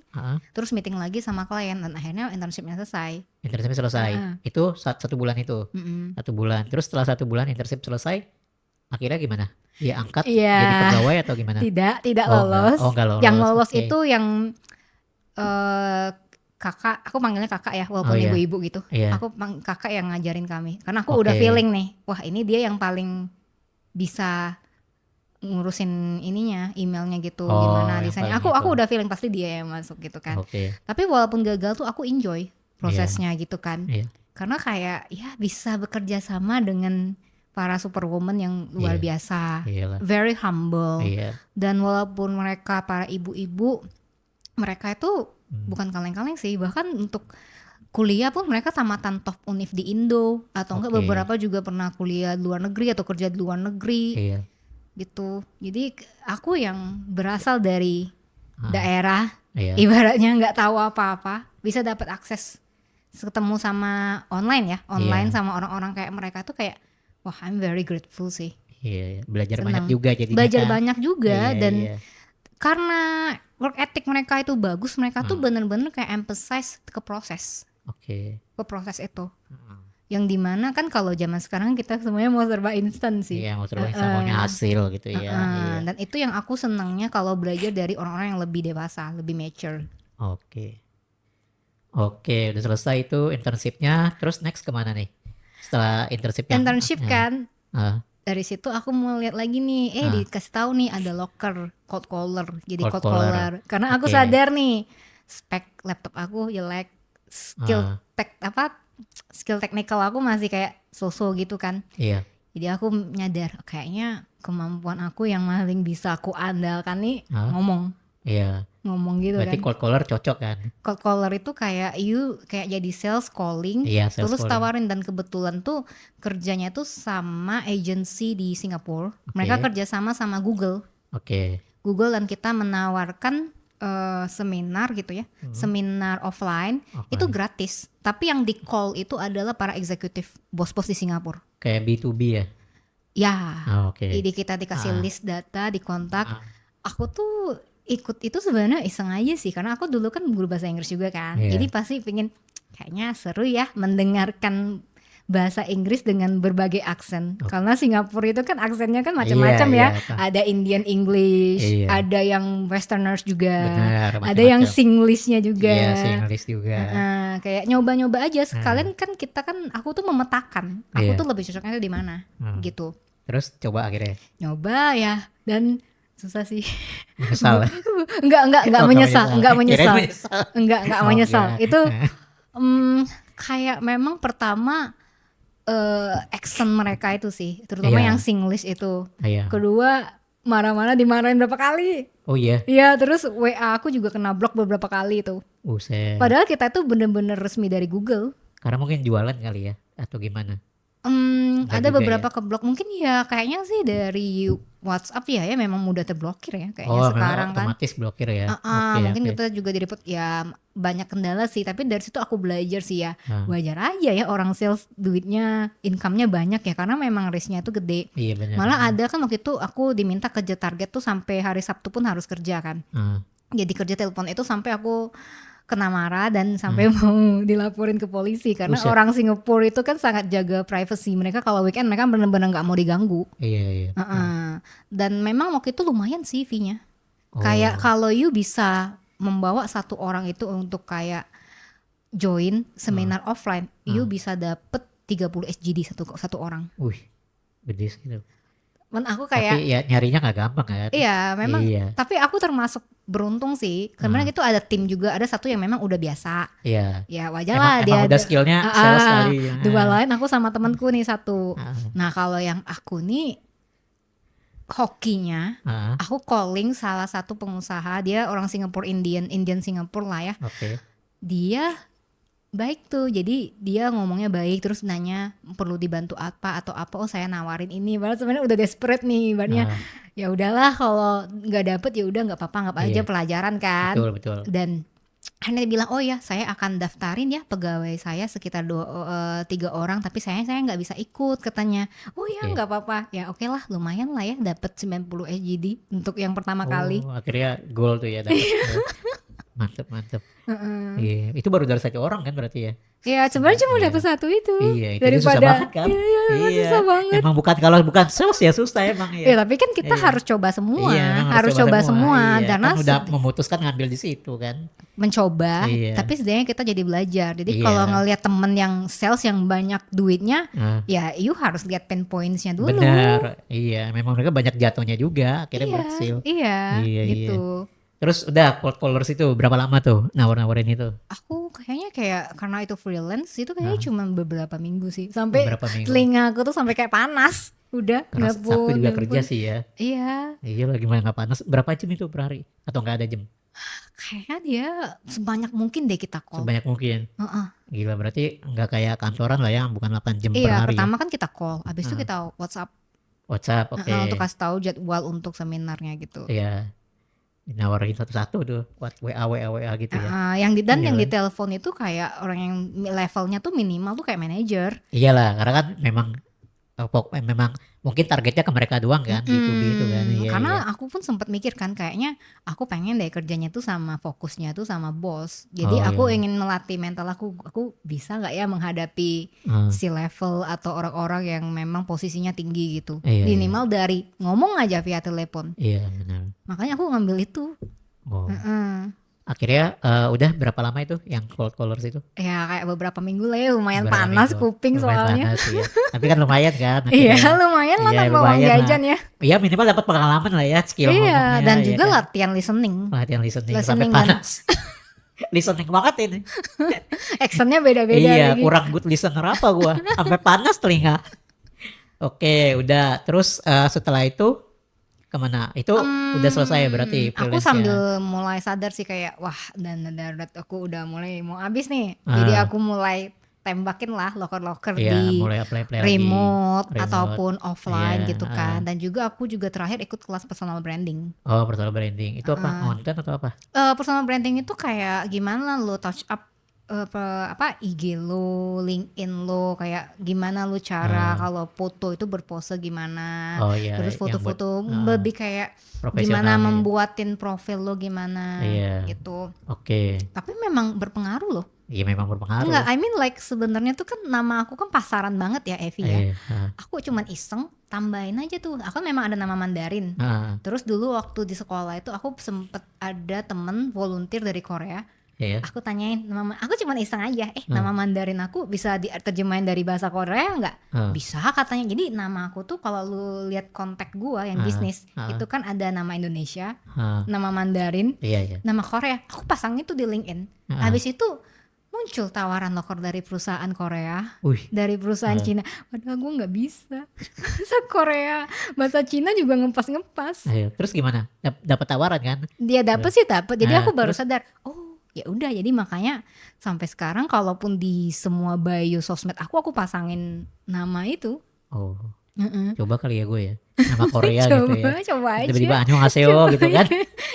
Heeh. terus meeting lagi sama klien dan akhirnya internshipnya selesai. Internship selesai. Itu 1 bulan itu. Mm-mm. 1 bulan. Terus setelah 1 bulan internship selesai, akhirnya gimana? Dia angkat Iya. jadi pegawai atau gimana? Tidak Oh, lolos. enggak lolos. Yang lolos Oke. itu yang kakak, aku panggilnya kakak ya walaupun Oh, iya. ibu-ibu gitu. Iya. Aku kakak yang ngajarin kami. Karena aku Oke. udah feeling nih, wah ini dia yang paling bisa ngurusin ininya, emailnya gitu, Oh, gimana yang desainnya. paling Aku itu. udah feeling pasti dia yang masuk gitu kan. Oke. Tapi walaupun gagal tuh aku enjoy prosesnya gitu kan. Iya. Karena kayak ya bisa bekerja sama dengan para superwoman yang luar Iya. biasa. Iyalah. Very humble. Iya. Dan walaupun mereka para ibu-ibu, mereka itu bukan kaleng-kaleng sih. Bahkan untuk kuliah pun mereka tamatan top univ di Indo atau enggak Oke. beberapa juga pernah kuliah di luar negeri atau kerja di luar negeri Iya. gitu. Jadi aku yang berasal dari Ah. daerah, Iya. ibaratnya nggak tahu apa-apa, bisa dapat akses ketemu sama online ya, online Iya. sama orang-orang kayak mereka tuh kayak wah I'm very grateful sih. Iya. Belajar Senang. banyak juga jadinya Belajar kan. banyak juga Iya, dan iya. karena work ethic mereka itu bagus, mereka tuh Ah. bener-bener kayak emphasize ke proses itu. Heeh. Yang dimana kan kalau zaman sekarang kita semuanya mau serba instan sih. Iya, mau serba instan, maunya hasil gitu ya. Iya. Dan itu yang aku senangnya kalau belajar dari orang-orang yang lebih dewasa, lebih mature. Oke. Oke, udah selesai itu internshipnya. Terus next kemana nih? setelah internship yang internship kan. ah, Dari situ aku mau lihat lagi nih, ah, dikasih tahu nih ada locker, cold caller. Jadi cold cold caller. caller. Karena aku Oke. sadar nih, spek laptop aku jelek, Ah, skill technical aku masih kayak so-so gitu kan. iya. Jadi aku nyadar kayaknya kemampuan aku yang paling bisa aku andalkan nih Ah, ngomong iya. gitu Berarti kan. cold caller cocok kan? Cold caller itu kayak kayak jadi sales calling, Iya, sales terus calling. tawarin, dan kebetulan tuh kerjanya tuh sama agency di Singapura. Mereka Oke. kerja sama Google. Oke. Dan kita menawarkan seminar gitu ya, seminar offline itu Offline. gratis. Tapi yang di call itu adalah para eksekutif bos-bos di Singapura. Kayak B2B ya? Ya, Oke. jadi kita dikasih Ah, list data, dikontak. ah, Aku tuh ikut itu sebenarnya iseng aja sih, karena aku dulu kan guru bahasa Inggris juga kan. iya. Jadi pasti pengen kayaknya seru ya mendengarkan bahasa Inggris dengan berbagai aksen. Oh, Karena Singapura itu kan aksennya kan iya, macam-macam ya. iya. Ada Indian English, Iya. ada yang Westerners juga, Benar, ada yang macam-macam. Singlishnya juga. Iya, English juga. Kayak nyoba-nyoba aja. Nah, Sekalian kan aku tuh memetakan, aku iya. tuh lebih cocoknya tuh di mana, Hmm. gitu. Terus coba akhirnya Nyoba ya, dan susah sih. menyesal. Enggak Oh, menyesal, enggak Kirain menyesal. menyesal. Enggak Oh, menyesal. enggak. Itu kayak memang pertama accent mereka itu sih, terutama Iya. yang Singlish itu. Iya. Kedua, marah-marah dimarahin berapa kali. Oh iya. Iya, terus WA aku juga kena blok beberapa kali itu. Buset. Padahal kita tuh bener-bener resmi dari Google. Karena mungkin jualan kali ya atau gimana? Enggak Ada juga beberapa ya. keblok, mungkin ya kayaknya sih dari WhatsApp ya memang mudah terblokir ya kayaknya Oh, memang sekarang kan. otomatis blokir ya. Oke, Mungkin oke. kita juga di report ya, banyak kendala sih, tapi dari situ aku belajar sih ya, Nah, wajar aja ya orang sales duitnya, income-nya banyak ya, karena memang risk-nya itu gede. iya benar. Malah ada kan waktu itu aku diminta kerja target tuh sampai hari Sabtu pun harus kerja kan. Ah, Jadi kerja telepon itu sampai aku kena marah dan sampai mau dilaporin ke polisi, karena Buset. orang Singapura itu kan sangat jaga privacy. Mereka kalau weekend mereka benar-benar nggak mau diganggu. iya, iya. Dan memang waktu itu lumayan sih fee-nya. Oh, Kayak kalau you bisa membawa satu orang itu untuk kayak join seminar offline, you bisa dapet 30 SGD satu orang. wih, gede sih itu. Men aku Tapi kayak ya nyarinya nggak gampang kan? iya memang, Iya, tapi aku termasuk beruntung sih, karena itu ada tim juga, ada satu yang memang udah biasa. iya. Ya wajar Emang, lah dia emang udah skillnya sales kali. dua lain aku sama temanku nih satu. Ah, Nah kalau yang aku nih hokinya, ah, aku calling salah satu pengusaha, dia orang Singapura, Indian Singapura lah ya. oke. Dia baik tuh, jadi dia ngomongnya baik, terus nanya perlu dibantu apa atau apa. Oh saya nawarin ini, padahal sebenarnya udah desperate nih, ibaratnya Ah, ya udahlah kalau nggak dapet ya udah nggak apa-apa, anggap aja Iya. pelajaran kan. betul, betul. Dan akhirnya dia bilang, oh ya saya akan daftarin ya pegawai saya sekitar 3 orang, tapi saya nggak bisa ikut katanya. Oh ya Oke. nggak apa-apa, ya oke lah, lumayan lah ya dapat 90 SGD untuk yang pertama kali. Oh, akhirnya goal tuh ya dapet. Mantep, mantep. Iya, itu baru dari 1 orang kan berarti ya? Ya sebenarnya cuma Iya. dapat satu itu, Iya, itu aja susah daripada banget kan? iya, susah banget. Emang kalau bukan sales ya susah emang Ya ya. tapi kan kita Iya. harus coba semua, Iya, emang harus coba semua, Iya, karena kan udah memutuskan ngambil di situ kan. mencoba, Iya. tapi setidaknya kita jadi belajar. Jadi Iya. kalau ngelihat temen yang sales yang banyak duitnya, Nah, ya you harus lihat pain points-nya dulu. benar. Iya, memang mereka banyak jatuhnya juga akhirnya berhasil. Iya, Iya, gitu. Terus udah cold callers itu berapa lama tuh nawar-nawarin itu? Aku kayaknya karena itu freelance itu kayaknya cuma beberapa minggu sih. Sampai Beberapa minggu. telinga aku tuh sampai kayak panas. Udah, Karena nggak aku juga pun. kerja sih ya. Iya, Iya lah gimana nggak panas. Berapa jam itu per hari? Atau nggak ada jam? kayaknya dia sebanyak mungkin deh kita call. Sebanyak mungkin. Heeh. Gila berarti nggak kayak kantoran lah ya, bukan 8 jam per Iya, hari. pertama kan kita call, habis itu kita WhatsApp WhatsApp, oke. untuk kasih tahu jadwal untuk seminarnya gitu. Iya. Nawarin satu-satu tuh buat WA gitu ya. Yang Iya. di telepon itu kayak orang yang levelnya tuh minimal tuh kayak manajer. Iyalah, karena kan memang mungkin targetnya ke mereka doang kan, B2B itu kan. Iya, Karena iya. aku pun sempat mikir kan, kayaknya aku pengen deh kerjanya tuh sama fokusnya tuh sama bos. Jadi Oh, aku iya. ingin melatih mental aku bisa nggak ya menghadapi Hmm, si level atau orang-orang yang memang posisinya tinggi gitu. Iya, Minimal dari ngomong aja via telepon. iya benar. Makanya aku ngambil itu. Oh. Heeh. Akhirnya udah berapa lama itu yang Cold Colors itu? Ya kayak beberapa minggu lah ya, lumayan Beberapa panas minggu. kuping Lumayan soalnya. panas ya. Tapi kan lumayan kan Iya, akhirnya. lumayan lah Iya nambah uang lumayan lah. jajan ya. Iya minimal dapat pengalaman lah ya, skill Iya, ngomongnya dan ya juga kan. latihan listening. Latihan listening sampai Listening dan panas. Listening banget ini. actionnya beda-beda Iya, lagi. kurang good listener apa gua? Sampai panas telinga. Oke, udah. Terus setelah itu kemana? Itu udah selesai berarti Aku freelance-nya. sambil mulai sadar sih kayak wah dana darurat aku udah mulai mau habis nih. Ah. Jadi aku mulai tembakin lah loker-loker Iya, di mulai apply remote lagi. ataupun offline Iya, gitu kan. Dan juga aku juga terakhir ikut kelas personal branding. Oh, personal branding. Itu apa? Konten atau apa? Personal branding itu kayak gimana lo touch up IG lo, LinkedIn lo, kayak gimana lo cara kalau foto itu berpose gimana. Oh iya, Terus yang buat foto-foto lebih kayak profesional gimana ya. membuatin profil lo gimana Iya. gitu. Oke. Tapi memang berpengaruh loh. Iya memang berpengaruh. Enggak, I mean like sebenarnya tuh kan nama aku kan pasaran banget ya Evi ya. Iya. Aku cuman iseng tambahin aja tuh. Aku memang ada nama Mandarin. Terus dulu waktu di sekolah itu aku sempet ada temen volunteer dari Korea. Iya. Aku tanyain aku cuman iseng aja, nama Mandarin aku bisa diterjemahin dari bahasa Korea nggak? Bisa katanya. Jadi nama aku tuh kalau lu lihat kontak gua yang bisnis itu kan ada nama Indonesia, nama Mandarin, Iya. nama Korea. Aku pasang itu di LinkedIn. Habis itu muncul tawaran loker dari perusahaan Korea, dari perusahaan Cina. Padahal gue nggak bisa bahasa Korea, bahasa Cina juga ngepas. Terus gimana? Dapat tawaran kan? Dia dapat sih dapat. Jadi aku baru sadar, oh ya udah. Jadi makanya sampai sekarang kalaupun di semua bio sosmed aku pasangin nama itu. Oh. Coba kali ya gue ya. Nama Korea gitu ya. Coba aja. Tiba-tiba annyeonghaseyo gitu kan.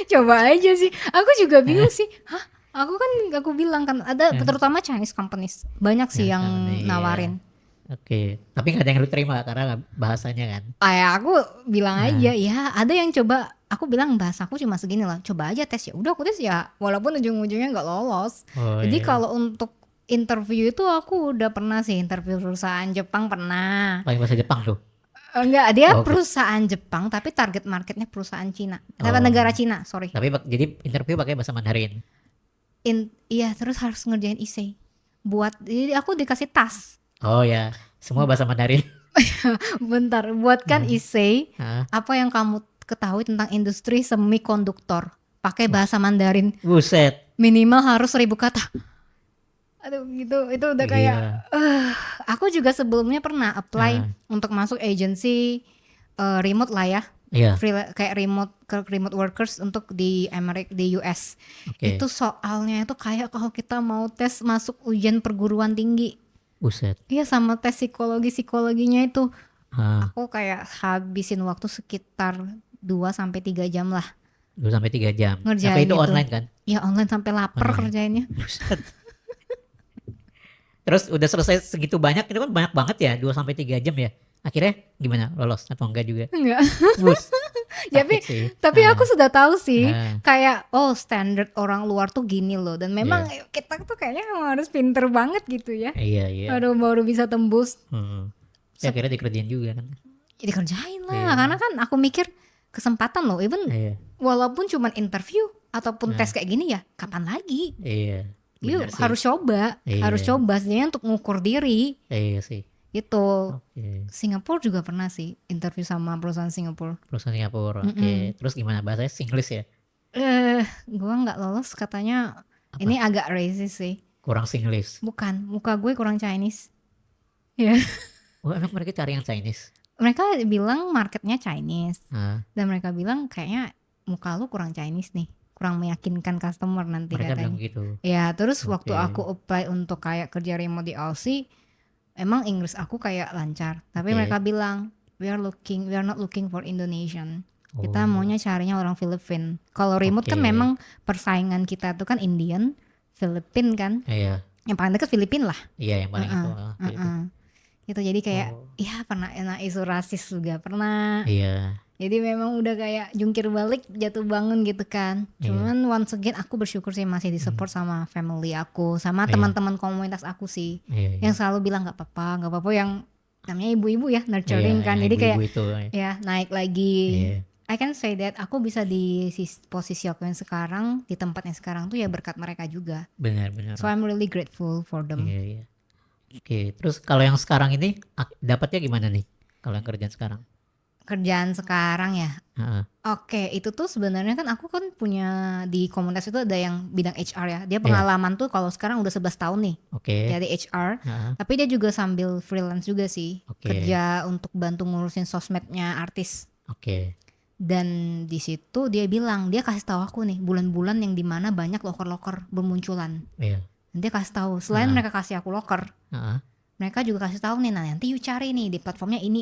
Coba aja sih. Aku juga bingung sih. Hah? Aku bilang kan ada terutama Chinese companies banyak sih yang nawarin. Oke. Tapi gak ada yang lu terima karena bahasanya kan. Kayak aku bilang aja ya ada yang coba. Aku bilang bahasaku cuma segini lah. Coba aja tes ya. Udah aku tes ya. Walaupun ujung-ujungnya nggak lolos. Jadi kalau untuk interview itu aku udah pernah sih interview perusahaan Jepang pernah. Pakai bahasa Jepang tuh. Enggak, dia perusahaan Jepang tapi target marketnya perusahaan Cina. Negara Cina, sorry. Tapi jadi interview pakai bahasa Mandarin. Iya, terus harus ngerjain essay. Jadi aku dikasih tas. Oh ya, semua bahasa Mandarin. Bentar, buatkan essay apa yang kamu ketahui tentang industri semikonduktor. Pakai bahasa Mandarin. Buset. Minimal harus 1000 kata. Aduh gitu, itu udah kayak aku juga sebelumnya pernah apply untuk masuk agency remote lah ya. Kayak remote workers untuk di US. Itu soalnya itu kayak kalau kita mau tes masuk ujian perguruan tinggi. Buset. Iya, sama tes psikologinya itu. Aku kayak habisin waktu sekitar 2-3 jam lah. 2-3 jam. Ngerjain tapi itu gitu. Online kan? Ya online sampai lapar kerjainnya. Buset. Terus udah selesai segitu banyak, itu kan banyak banget ya, 2-3 jam ya. Akhirnya gimana, lolos atau enggak juga? Enggak. Bus. Tapi aku sudah tahu sih kayak standar orang luar tuh gini loh, dan memang kita tuh kayaknya harus pinter banget gitu ya. Iya. Baru bisa tembus. Ya akhirnya dikerjain juga kan. Ya dikerjain lah, karena kan aku mikir kesempatan loh, even walaupun cuman interview ataupun tes kayak gini ya, kapan lagi? Iya. Yuk harus coba, sebenarnya untuk ngukur diri. Iya sih. Gitu. Singapura juga pernah sih interview sama perusahaan Singapura. Oke. Terus gimana, bahasanya Singlish ya? Gua nggak lolos katanya. Apa? Ini agak racist sih. Kurang Singlish. Bukan, muka gue kurang Chinese. Ya. Oh, emang mereka cari yang Chinese? Mereka bilang marketnya Chinese. Dan mereka bilang kayaknya muka lu kurang Chinese nih, kurang meyakinkan customer nanti mereka katanya. Bilang gitu. Ya, terus waktu aku apply untuk kayak kerja remote di Aussie, emang Inggris aku kayak lancar, tapi mereka bilang we are not looking for Indonesian. Kita maunya carinya orang Filipin. Kalau remote kan memang persaingan kita tuh kan Indian, Filipin kan. Yang paling dekat Filipin lah. Iya, yang paling itu. Gitu, jadi kayak ya pernah isu rasis juga pernah. Iya. Jadi memang udah kayak jungkir balik jatuh bangun gitu kan. Cuman once again aku bersyukur sih masih disupport sama family aku, sama teman-teman komunitas aku sih. Yang selalu bilang nggak apa-apa, yang namanya ibu-ibu ya, nurturing kan. Jadi kayak itu, ya naik lagi. I can say that aku bisa di posisi aku yang sekarang, di tempat yang sekarang tuh ya berkat mereka juga. Benar-benar. So I'm really grateful for them. Iya, iya. Oke, terus kalau yang sekarang ini dapatnya gimana nih? Kalau yang kerjaan sekarang? Kerjaan sekarang ya. Heeh. Oke, itu tuh sebenarnya kan aku kan punya di komunitas itu ada yang bidang HR ya. Dia Iya. pengalaman tuh kalau sekarang udah 11 tahun nih. Oke. Jadi HR. Heeh. Tapi dia juga sambil freelance juga sih. Oke. Kerja untuk bantu ngurusin sosmednya artis. Oke. Dan di situ dia bilang, dia kasih tahu aku nih bulan-bulan yang dimana banyak loker-loker bermunculan. Iya. Dan dia kasih tahu, selain mereka kasih aku loker, Heeh. mereka juga kasih tahu nih, nah nanti you cari nih di platformnya ini.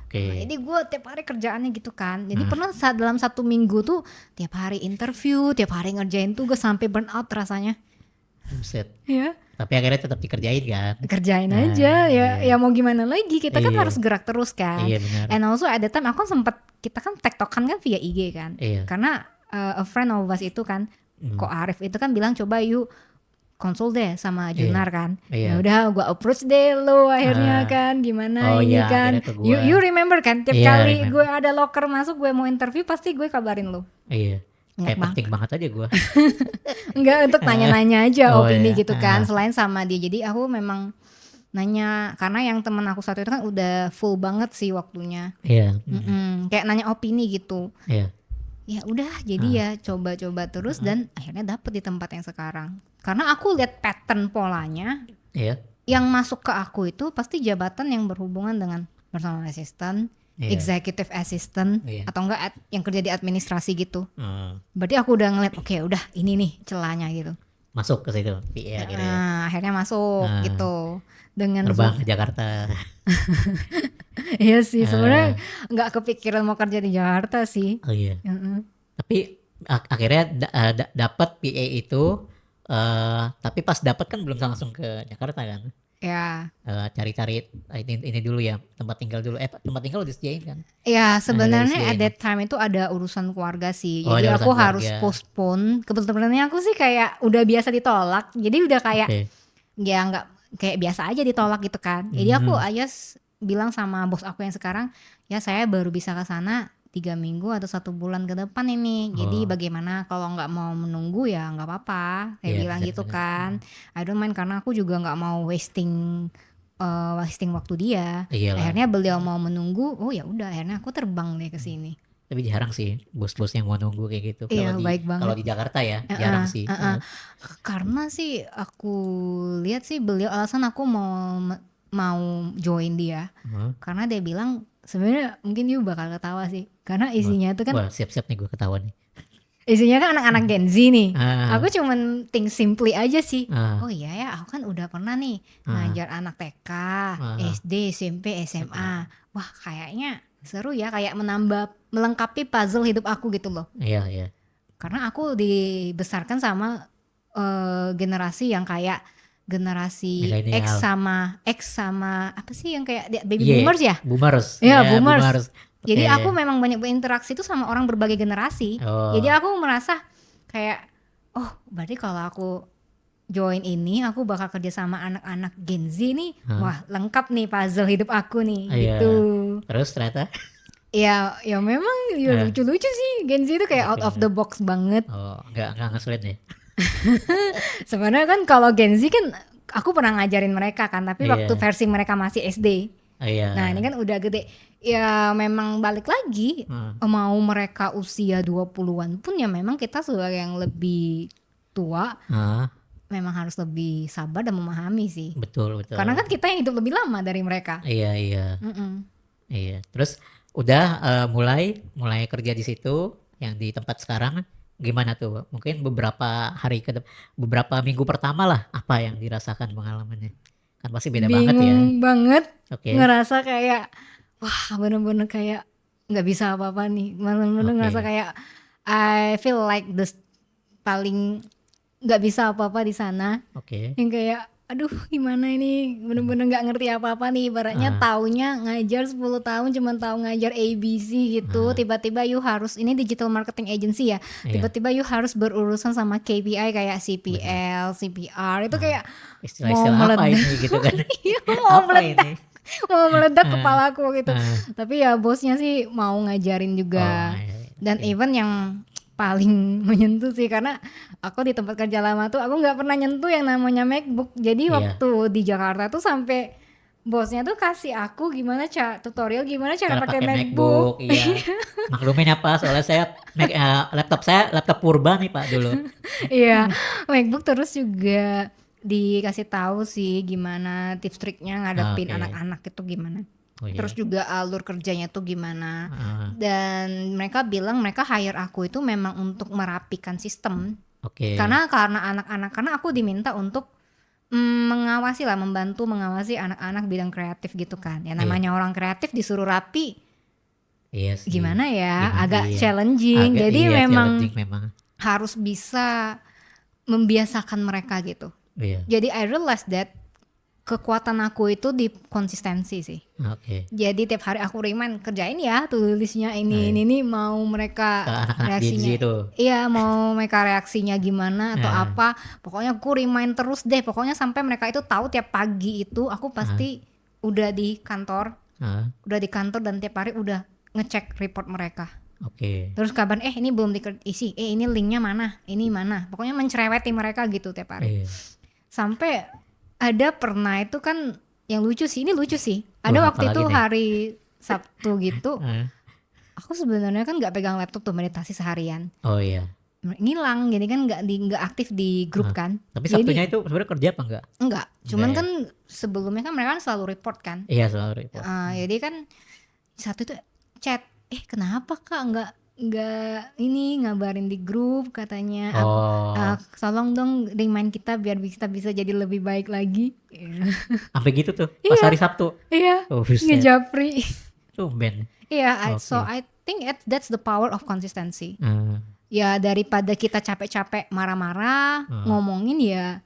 Oke. Nah, jadi gue tiap hari kerjaannya gitu kan. Jadi pernah dalam 1 minggu tuh tiap hari interview, tiap hari ngerjain tugas sampai burn out rasanya. Buset. Ya, Tapi akhirnya tetap dikerjain kan? kerjain aja ya. Ya mau gimana lagi? Kita kan Iya. harus gerak terus kan. Iya, benar. And also at the time aku sempet, kita kan tektokan kan via IG kan. Iya. Karena a friend of us itu kan, Ko Arif itu kan bilang coba yuk konsul deh sama Junar kan. Iya. Ya udah gua approach deh lo akhirnya kan, gimana Oh ini iya, kan. akhirnya ke gua. You remember kan tiap Iya, kali remember. gue ada loker masuk, gue mau interview pasti gue kabarin lo. Iya. Ingat Kayak penting banget aja gue. Enggak, untuk nanya-nanya aja Oh, opini iya. gitu kan, selain sama dia. Jadi aku memang nanya, karena yang temen aku satu itu kan udah full banget sih waktunya. Iya. Kayak nanya opini gitu. Iya. Ya udah, jadi ya coba-coba terus dan akhirnya dapet di tempat yang sekarang. Karena aku lihat pattern polanya, Iya. yang masuk ke aku itu pasti jabatan yang berhubungan dengan personal assistant, Iya. executive assistant, Iya. atau enggak yang kerja di administrasi gitu. Hmm. Berarti aku udah ngeliat, oke udah ini nih celahnya gitu. Masuk ke situ. Iya, akhirnya. Nah, akhirnya masuk gitu. Dengan Terbang ke Jakarta. iya sih, sebenarnya nggak kepikiran mau kerja di Jakarta sih. Oh iya. Heeh. Tapi akhirnya dapat PA itu, tapi pas dapat kan belum langsung ke Jakarta kan? Ya, Cari-cari ini dulu ya, tempat tinggal dulu. Tempat tinggal udah disediain kan? ya sebenarnya dari at that time itu ada urusan keluarga sih. Oh, Jadi ada aku urusan harus keluarga. postpone. Kebetulannya aku sih kayak udah biasa ditolak. Jadi udah kayak Oke. ya nggak, kayak biasa aja ditolak gitu kan. Jadi aku bilang sama bos aku yang sekarang, ya saya baru bisa ke sana 3 minggu atau 1 bulan ke depan ini. Jadi bagaimana kalau nggak mau menunggu ya nggak apa-apa. Saya Iya, bilang benar, gitu benar. kan. I don't mind karena aku juga nggak mau wasting waktu dia. Iyalah. Akhirnya beliau mau menunggu. Oh ya udah, akhirnya aku terbang deh ke sini. Tapi jarang sih bos-bos yang mau nunggu kayak gitu. Iya, baik banget. Kalau di Jakarta ya, jarang sih. Karena sih aku lihat sih beliau alasan aku mau join dia. Karena dia bilang sebenarnya mungkin you bakal ketawa sih. Karena isinya tuh kan Wah, siap-siap nih gue ketawa nih. isinya kan anak-anak Gen Z nih. Ah. Aku cuman think simply aja sih. Ah. Oh iya ya, aku kan udah pernah nih ngajar anak TK, SD, SMP, SMA. Wah, kayaknya seru ya, kayak melengkapi puzzle hidup aku gitu loh. Iya, iya. Karena aku dibesarkan sama generasi yang kayak generasi Millennial. X sama apa sih yang kayak baby Iya, boomers ya? Boomers. Iya, Ya, boomers. Jadi Oke. aku memang banyak berinteraksi tuh sama orang berbagai generasi. Oh. Jadi aku merasa kayak, oh berarti kalau aku join ini aku bakal kerja sama anak-anak Gen Z nih. Wah lengkap nih puzzle hidup aku nih. Iya. Gitu. Terus ternyata? Ya memang ya lucu-lucu sih. Gen Z itu kayak out of the box banget. Oh, nggak ngeselin ya? Sebenarnya kan kalau Gen Z kan aku pernah ngajarin mereka kan, tapi Iya. waktu versi mereka masih SD. Iya. Nah, ini kan udah gede. Ya memang balik lagi, mau mereka usia 20-an pun ya memang kita sebagai yang lebih tua memang harus lebih sabar dan memahami sih. Betul, betul. Karena kan kita yang hidup lebih lama dari mereka. Iya, iya. Iya. Terus udah mulai kerja di situ yang di tempat sekarang, gimana tuh? Mungkin beberapa minggu pertama lah, apa yang dirasakan pengalamannya? Kan pasti beda banget ya. Bingung banget. Oke. Ngerasa kayak wah bener-bener kayak nggak bisa apa-apa nih. Bener-bener Oke. ngerasa kayak I feel like paling nggak bisa apa-apa di sana. Oke. Yang kayak aduh gimana ini, bener-bener nggak ngerti apa-apa nih. Ibaratnya taunya ngajar 10 tahun cuman tahu ngajar ABC gitu. Tiba-tiba you harus, ini digital marketing agency ya, tiba-tiba you harus berurusan sama KPI kayak CPL, CPR. Itu kayak Istilah-istilah apa meledak. ini gitu kan? Iya, mau Apa meledak. ini? mau meledak Eh, kepalaku gitu. eh. Tapi ya bosnya sih mau ngajarin Oh, juga. iya, iya. Dan Oke. even yang paling menyentuh sih karena aku di tempat kerja lama tuh aku nggak pernah nyentuh yang namanya MacBook. Jadi Iya, waktu di Jakarta tuh sampai bosnya tuh kasih aku gimana tutorial gimana cara cara pakai pakai MacBook. MacBook, iya. Maklumin apa? Soalnya laptop saya laptop purba nih Pak dulu. Iya, MacBook terus juga dikasih tahu sih gimana tips triknya ngadepin Oke. anak-anak itu gimana. Oh Terus iya. juga alur kerjanya tuh gimana. Ah, Dan mereka bilang mereka hire aku itu memang untuk merapikan sistem. oke. Karena anak-anak, karena aku diminta untuk mengawasi lah, membantu mengawasi anak-anak bidang kreatif gitu kan. Ya Iya. namanya orang kreatif disuruh rapi, Iya sih. gimana ya, Gimana? agak Iya. challenging. Agak Jadi iya memang challenging memang. harus bisa membiasakan mereka gitu. Iya. Jadi I realize that kekuatan aku itu di konsistensi sih. Oke. Jadi tiap hari aku remind kerjain ya tulisnya Nah, ini mau ke mereka anak-anak Gen Z reaksinya. itu. Iya, mau mereka reaksinya gimana atau Nah, apa. Pokoknya aku remind terus deh. Pokoknya sampai mereka itu tahu tiap pagi itu aku ah, pasti udah di kantor, ah, dan tiap hari udah ngecek report mereka. oke. Terus kabar ini belum diisi, ini linknya mana, ini mana. Pokoknya mencereweti mereka gitu tiap hari. Iya. Sampai ada pernah itu kan yang lucu sih, ini lucu sih. Ada Wah, waktu itu apalagi nih? hari Sabtu gitu, Ah, aku sebenarnya kan nggak pegang laptop tuh meditasi seharian. oh iya. Ngilang, jadi kan nggak aktif di grup Ah, kan. tapi Sabtunya Jadi itu sebenarnya kerja apa enggak? enggak, Enggak cuman ya? kan sebelumnya kan mereka kan selalu report kan. Iya, selalu report. Jadi kan satu itu chat, kenapa kak nggak ini ngabarin di grup katanya. Oh, Tolong dong remind kita biar kita bisa jadi lebih baik lagi. sampai gitu tuh pas Iya, hari Sabtu. iya, Oh, buset. ngejapri. Tumben. Iya, so Oke. I think that's the power of consistency. Ah, Ya daripada kita capek-capek marah-marah, ah, ngomongin ya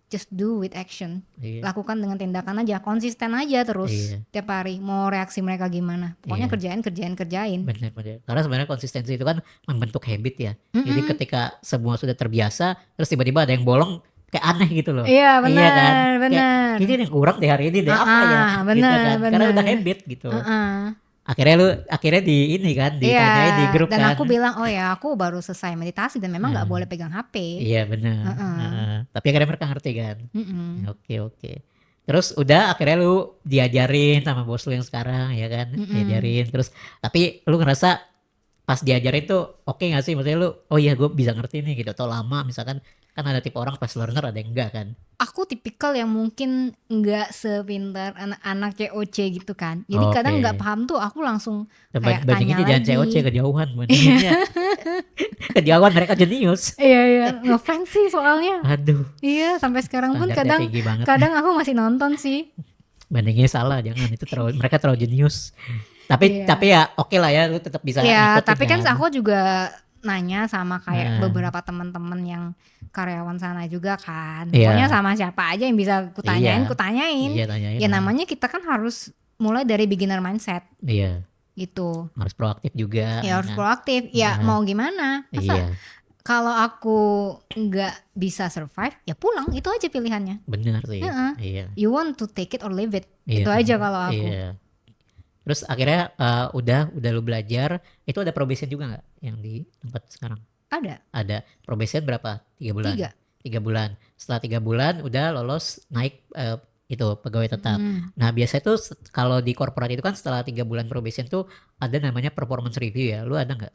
just do with action. iya. Lakukan dengan tindakan aja, konsisten aja terus Iya. tiap hari. Mau reaksi mereka gimana? Pokoknya Iya. kerjain. Benar-benar. Karena sebenarnya konsistensi itu kan membentuk habit ya. Jadi Mm-mm. ketika semua sudah terbiasa, terus tiba-tiba ada yang bolong, kayak aneh gitu loh. Iya Iya kan? benar, Kayak benar. ini yang kurang di hari ini deh apa ya? Gitu Benar, kan. Karena udah benar. habit gitu. Heeh. Akhirnya di ini kan ditanyain di Iya, grup dan kan. aku bilang, oh ya aku baru selesai meditasi dan memang nggak Nah, boleh pegang HP. iya benar. Heeh. Tapi akhirnya mereka ngerti kan. Mm-mm. Oke, oke. Terus udah akhirnya lu diajarin sama bos lu yang sekarang ya kan, Mm-mm. diajarin terus tapi lu ngerasa pas diajarin tuh oke gak sih, maksudnya lu oh iya gue bisa ngerti nih gitu, atau lama misalkan kan ada tipe orang fast learner ada yang enggak kan. Aku tipikal yang mungkin nggak sepintar anak-anak COC gitu kan. Jadi kadang nggak Oke. paham tuh aku langsung kayak Bandinginnya tanya jangan COC, lagi. kejauhan bandinginnya. Kejauhan mereka jenius. Iya, ngefans sih soalnya. Aduh, Iya, sampai sekarang pun standarnya tinggi banget. kadang aku masih nonton sih. Bandingnya salah, jangan, itu mereka terlalu jenius. Tapi Iya. ya oke lah ya, lu tetap bisa Iya, ngikutin tapi kan kan. aku juga nanya sama kayak Nah, beberapa teman-teman yang karyawan sana juga kan. iya. Pokoknya sama siapa aja yang bisa Iya. kutanyain. Iya, tanyain Ya lah. namanya kita kan harus mulai dari beginner mindset Iya, gitu. harus proaktif juga. Ya harus Nah, proaktif. Ya nah, mau gimana? Masa iya, kalau aku nggak bisa survive, ya pulang. Itu aja pilihannya. benar sih. Heeh. Iya, You want to take it or leave it. iya. Itu aja kalau aku. Iya. Terus akhirnya udah lu belajar, itu ada probation juga nggak yang di tempat sekarang? Ada Ada probation berapa? 3 bulan. 3. 3 bulan. Setelah 3 bulan udah lolos naik itu pegawai tetap. Nah, biasanya tuh kalau di korporat itu kan setelah 3 bulan probation tuh ada namanya performance review ya. Lu ada nggak?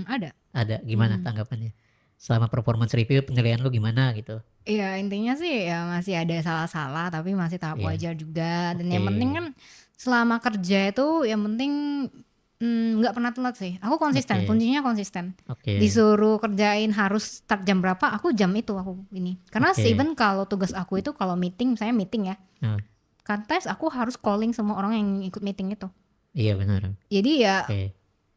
Ada. Ada. Gimana Mm. tanggapannya? Selama performance review penilaian lu gimana gitu? Ya intinya sih ya masih ada salah-salah tapi masih tahap Iya. wajar juga. Dan yang Oke. penting kan selama kerja itu yang penting nggak pernah telat sih. Aku konsisten, Oke. kuncinya konsisten. Oke. Disuruh kerjain harus start jam berapa, aku jam itu aku ini. Karena Oke. even kalau tugas aku itu kalau meeting, misalnya meeting ya, Nah, kan tes aku harus calling semua orang yang ikut meeting itu. iya benar. Jadi ya Oke.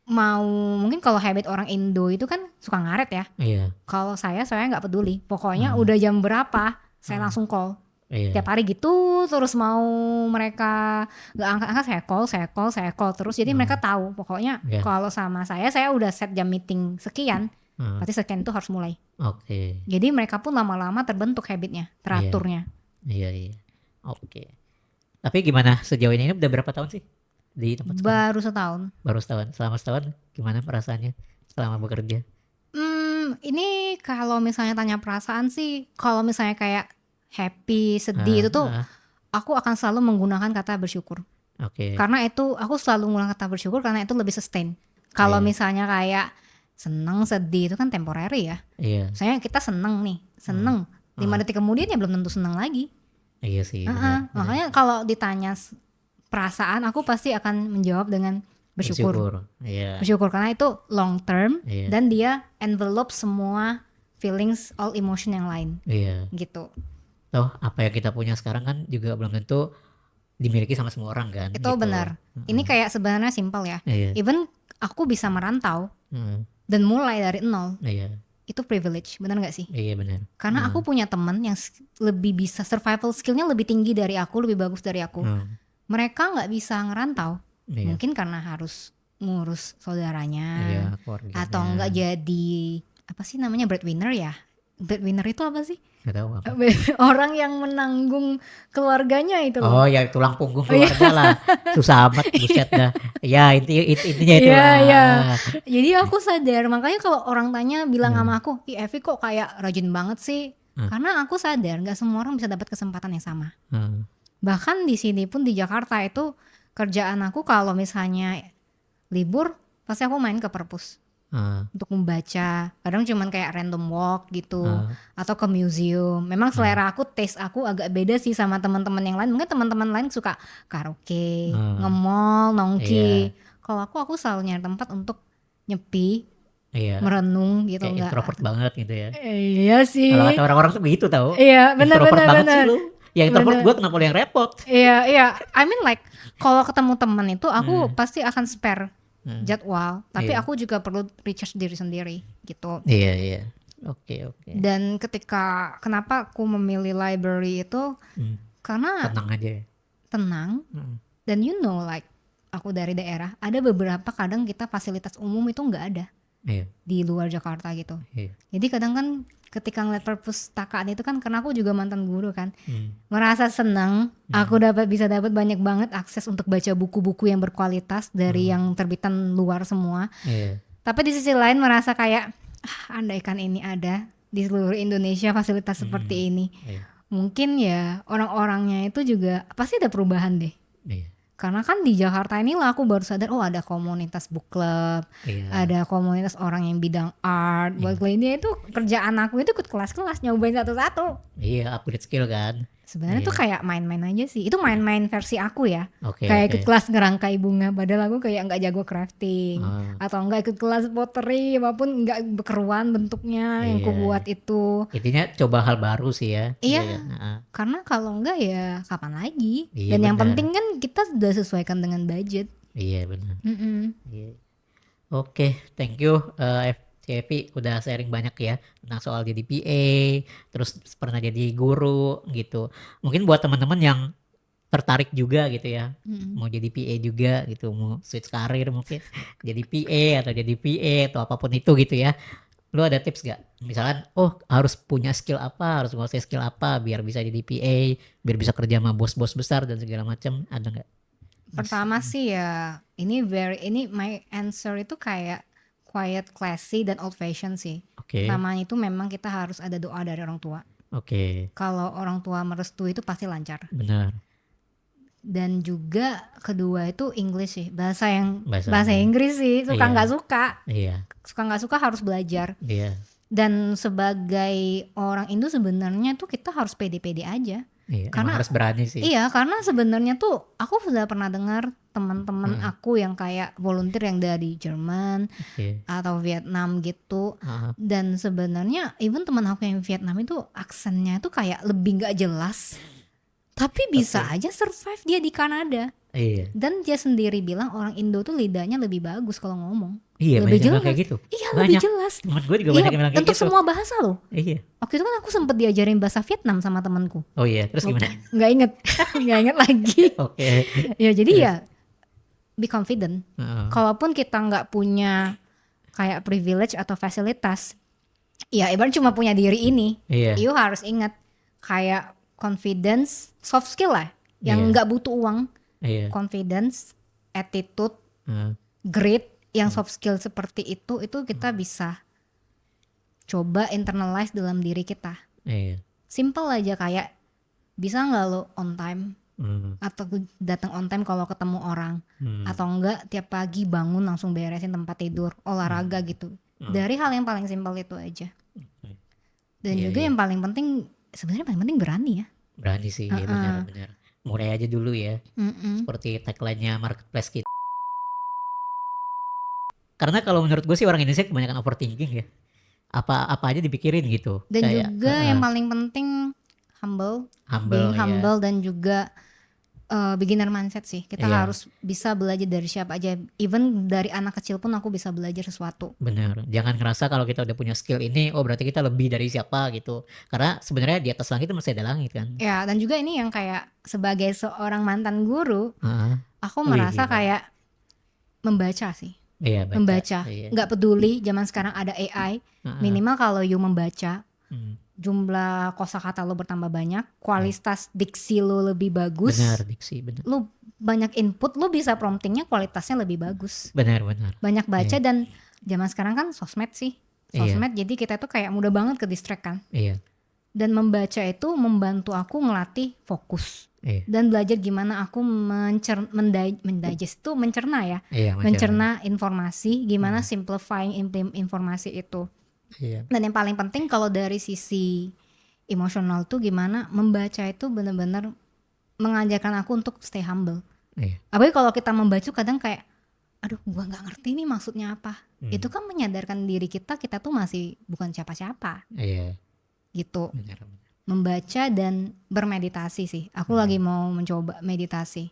mau mungkin kalau habit orang Indo itu kan suka ngaret ya. Iya. Kalau saya nggak peduli. Pokoknya Hmm. udah jam berapa, saya Hmm. langsung call. Iya. Tiap hari gitu terus mau mereka nggak angkat-angkat saya call terus. Jadi mereka tahu pokoknya Iya. kalau sama saya udah set jam meeting sekian, Hmm. berarti sekian itu harus mulai. Oke. Jadi mereka pun lama-lama terbentuk habitnya, teraturnya. Iya, iya. Oke. Tapi gimana sejauh ini udah berapa tahun sih di tempat sekarang? Baru setahun. Baru setahun. Selama setahun gimana perasaannya selama bekerja? Ini kalau misalnya tanya perasaan sih, kalau misalnya kayak happy, sedih Ah, itu tuh ah, aku akan selalu menggunakan kata bersyukur. Oke. Karena itu aku selalu menggunakan kata bersyukur karena itu lebih sustain. Kalau Iya. misalnya kayak seneng, sedih itu kan temporary ya. Iya. Misalnya kita seneng nih, seneng. 5 detik kemudian ya belum tentu seneng lagi. Iya sih, benar. Makanya kalau ditanya perasaan, aku pasti akan menjawab dengan bersyukur. Bersyukur. Iya. Bersyukur karena itu long term Iya. dan dia envelope semua feelings, all emotion yang lain Iya. gitu. Toh apa yang kita punya sekarang kan juga belum tentu dimiliki sama semua orang kan. Itu gitu. benar. Ini kayak sebenarnya simpel ya. Iya. Even aku bisa merantau dan mulai dari nol, Iya. itu privilege, benar nggak sih? Iya benar. Karena aku punya teman yang lebih bisa survival skillnya lebih tinggi dari aku, lebih bagus dari aku. Mereka nggak bisa ngerantau, Iya. mungkin karena harus ngurus saudaranya, Iya, keluarganya. atau nggak jadi apa sih namanya breadwinner ya? Breadwinner itu apa sih? Nggak tahu apa. Orang yang menanggung keluarganya itu loh. Oh ya tulang punggung keluarga lah. Susah amat buset dah. Ya intinya itu Iya, lah. iya. Jadi aku sadar, makanya kalau orang tanya bilang sama aku, "Ih Evi kok kayak rajin banget sih?" Karena aku sadar nggak semua orang bisa dapat kesempatan yang sama. Bahkan di sini pun di Jakarta itu kerjaan aku kalau misalnya libur pasti aku main ke perpus untuk membaca. Kadang cuman kayak random walk gitu atau ke museum. Memang selera aku, taste aku agak beda sih sama teman-teman yang lain. Mungkin teman-teman lain suka karaoke, nge-mall, nongki. Kalau aku selalu nyari tempat untuk nyepi, merenung gitu. Kayak introvert banget gitu ya. Iya sih. Kalau kata orang-orang tuh begitu tahu. Iya, Introvert banget sih benar. lu. Ya introvert gue kenapa lu yang repot? Iya. I mean like kalau ketemu teman itu aku pasti akan spare jadwal, tapi aku juga perlu recharge diri sendiri gitu. Iya. Oke. Dan kenapa aku memilih library itu karena Tenang aja ya. tenang. Dan you know like aku dari daerah, ada beberapa kadang kita fasilitas umum itu nggak ada di luar Jakarta gitu. Jadi kadang kan ketika ngeliat perpustakaan itu kan, karena aku juga mantan guru kan, merasa senang aku bisa dapat banyak banget akses untuk baca buku-buku yang berkualitas dari yang terbitan luar semua. Tapi di sisi lain merasa kayak andaikan ini ada di seluruh Indonesia fasilitas seperti ini, mungkin ya orang-orangnya itu juga pasti ada perubahan deh. Karena kan di Jakarta inilah aku baru sadar, oh ada komunitas book club, ada komunitas orang yang bidang art. Buat lainnya itu kerjaan aku itu ikut kelas-kelas, nyobain satu-satu. Iya, upgrade skill kan. Sebenarnya tuh kayak main-main aja sih. Itu main-main versi aku ya. Oke, kayak ikut kelas ngerangkai bunga, padahal aku kayak nggak jago crafting. Atau nggak ikut kelas pottery, walaupun nggak berkeruan bentuknya yang aku buat itu. Intinya coba hal baru sih ya. Iya. Karena kalau nggak ya kapan lagi. Iya, dan yang benar. penting kan kita sudah sesuaikan dengan budget. Iya benar. Iya. Oke, thank you Evi udah sharing banyak ya tentang soal jadi PA, terus pernah jadi guru gitu. Mungkin buat teman-teman yang tertarik juga gitu ya, mau jadi PA juga gitu, mau switch karir mungkin jadi PA atau jadi PA atau apapun itu gitu ya. Lu ada tips gak? Misalkan, harus punya skill apa, harus menguasai skill apa biar bisa jadi PA, biar bisa kerja sama bos-bos besar dan segala macam, ada nggak? Pertama sih ya, ini my answer itu kayak quiet, classy, dan old fashion sih. Oke. Namanya itu memang kita harus ada doa dari orang tua. Oke. Kalau orang tua merestui itu pasti lancar. Benar. Dan juga kedua itu English sih, bahasa Bahasa Inggris sih, suka nggak suka. Iya. Suka nggak suka harus belajar. Iya. Dan sebagai orang Indo sebenarnya tuh kita harus pede-pede aja. Iya, Karena emang harus berani sih. Iya, karena sebenarnya tuh aku sudah pernah dengar teman-teman aku yang kayak volunteer yang dari Jerman atau Vietnam gitu. Dan sebenarnya even teman aku yang Vietnam itu aksennya tuh kayak lebih nggak jelas. Tapi bisa aja survive dia di Kanada. Iya. Dan dia sendiri bilang orang Indo tuh lidahnya lebih bagus kalau ngomong. Iya, lebih jelas kayak gitu. Iya, banyak. lebih jelas. Temen gue juga banyak yang bilang kayak untuk gitu. semua bahasa loh. Iya. Waktu itu kan aku sempet diajarin bahasa Vietnam sama temanku. Oh iya, terus gimana? Nggak inget lagi. Oke. Ya jadi ya be confident. Kalaupun kita nggak punya kayak privilege atau fasilitas, ya ibarat cuma punya diri ini, you harus ingat kayak confidence, soft skill lah. yang Iya. nggak butuh uang, Iya. confidence, attitude, Heeh. grit, yang soft skill seperti itu kita bisa coba internalize dalam diri kita. Iya. Simple aja kayak bisa nggak lo on time Hmm. atau datang on time kalau ketemu orang, Hmm. atau enggak tiap pagi bangun langsung beresin tempat tidur, olahraga gitu. Dari hal yang paling simpel itu aja. Dan Iya, juga iya. yang paling penting sebenarnya paling penting berani ya. Berani sih, ya benar-benar. Mulai aja dulu ya. Mm-mm. Seperti tagline-nya marketplace kita. Karena kalau menurut gue sih orang Indonesia kebanyakan overthinking ya. Apa aja dipikirin gitu. Dan Kayak juga yang paling penting humble, being humble ya. humble, dan juga beginner mindset sih. Kita Iya. harus bisa belajar dari siapa aja. Even dari anak kecil pun aku bisa belajar sesuatu. Bener. Jangan ngerasa kalau kita udah punya skill ini, oh berarti kita lebih dari siapa gitu. Karena sebenarnya di atas langit itu masih ada langit kan. Ya, dan juga ini yang kayak sebagai seorang mantan guru, Heeh. aku Wih, merasa gila. kayak membaca sih. Iya, baca. Membaca. Iya. Nggak peduli zaman sekarang ada AI, minimal kalau you membaca, jumlah kosakata lo bertambah banyak, kualitas diksi lo lebih bagus. Benar, diksi, benar. Lo banyak input, lo bisa promptingnya kualitasnya lebih bagus. Benar. Banyak baca. Iya. Dan zaman sekarang kan sosmed sih. Sosmed, jadi kita tuh kayak mudah banget ke distract kan. Iya. Dan membaca itu membantu aku ngelatih fokus. Iya. Dan belajar gimana aku mendigest itu mencerna ya. Iya, mencerna informasi, gimana simplifying informasi itu. Iya. Dan yang paling penting kalau dari sisi emosional tuh gimana membaca itu benar-benar mengajarkan aku untuk stay humble. Iya. Apalagi kalau kita membaca kadang kayak, aduh gua nggak ngerti nih maksudnya apa. Itu kan menyadarkan diri kita tuh masih bukan siapa-siapa Iya. gitu. Benar. Membaca dan bermeditasi sih. Aku lagi mau mencoba meditasi.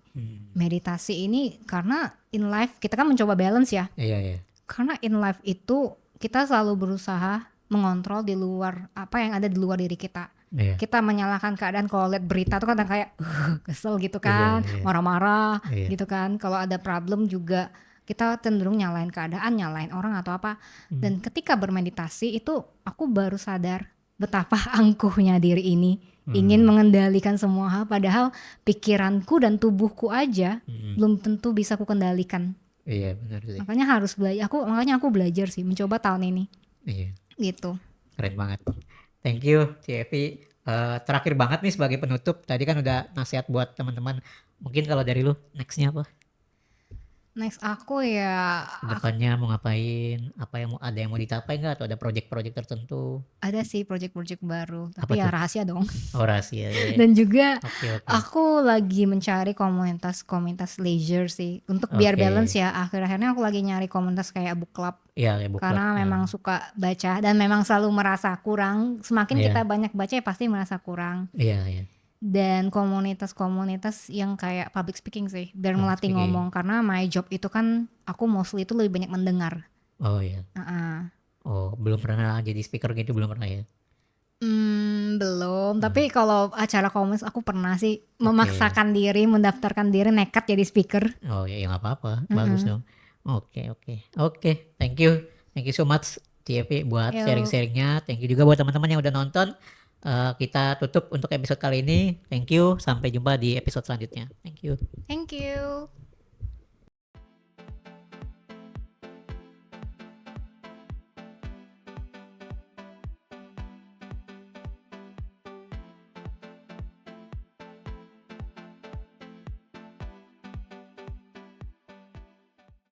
Meditasi ini karena in life kita kan mencoba balance ya. Iya. Karena in life itu kita selalu berusaha mengontrol di luar apa yang ada di luar diri kita. Iya. Kita menyalahkan keadaan kalau lihat berita tuh kadang kayak kesel gitu kan, Iya. marah-marah Iya. gitu kan. Kalau ada problem juga kita cenderung nyalain keadaan, nyalain orang atau apa. Dan ketika bermeditasi itu aku baru sadar betapa angkuhnya diri ini ingin mengendalikan semua hal, padahal pikiranku dan tubuhku aja belum tentu bisa aku kendalikan. Iya, benar sih. Makanya harus belajar. Makanya aku belajar sih, mencoba tahun ini. Iya. Gitu. Keren banget. Thank you, Ci. Terakhir banget nih sebagai penutup. Tadi kan udah nasihat buat teman-teman. Mungkin kalau dari lu nextnya apa? Next aku ya Kedepannya mau ngapain? Ada yang mau dicapai nggak? Atau ada project-project tertentu? ada sih project-project baru, Apa tapi ya tuh? rahasia dong. Oh, rahasia. Iya. Dan juga Oke. aku lagi mencari komunitas leisure sih untuk biar Oke. balance ya. Akhir-akhirnya aku lagi nyari komunitas kayak book club. Iya, kayak book club. Karena memang suka baca dan memang selalu merasa kurang. Semakin Iya. kita banyak baca ya pasti merasa kurang. Iya. Dan komunitas-komunitas yang kayak public speaking sih, biar Public melatih speaking. ngomong. Karena my job itu kan aku mostly itu lebih banyak mendengar. Oh iya. Heeh. Oh, belum pernah jadi speaker gitu, belum pernah ya? Belum, tapi kalau acara komunitas aku pernah sih memaksakan diri, mendaftarkan diri, nekat jadi speaker. Oh ya, nggak apa-apa, bagus dong. Oke. Thank you so much Ci buat Yo. sharing-sharingnya. Thank you juga buat teman-teman yang udah nonton. Kita tutup untuk episode kali ini. Thank you, sampai jumpa di episode selanjutnya. Thank you. Thank you.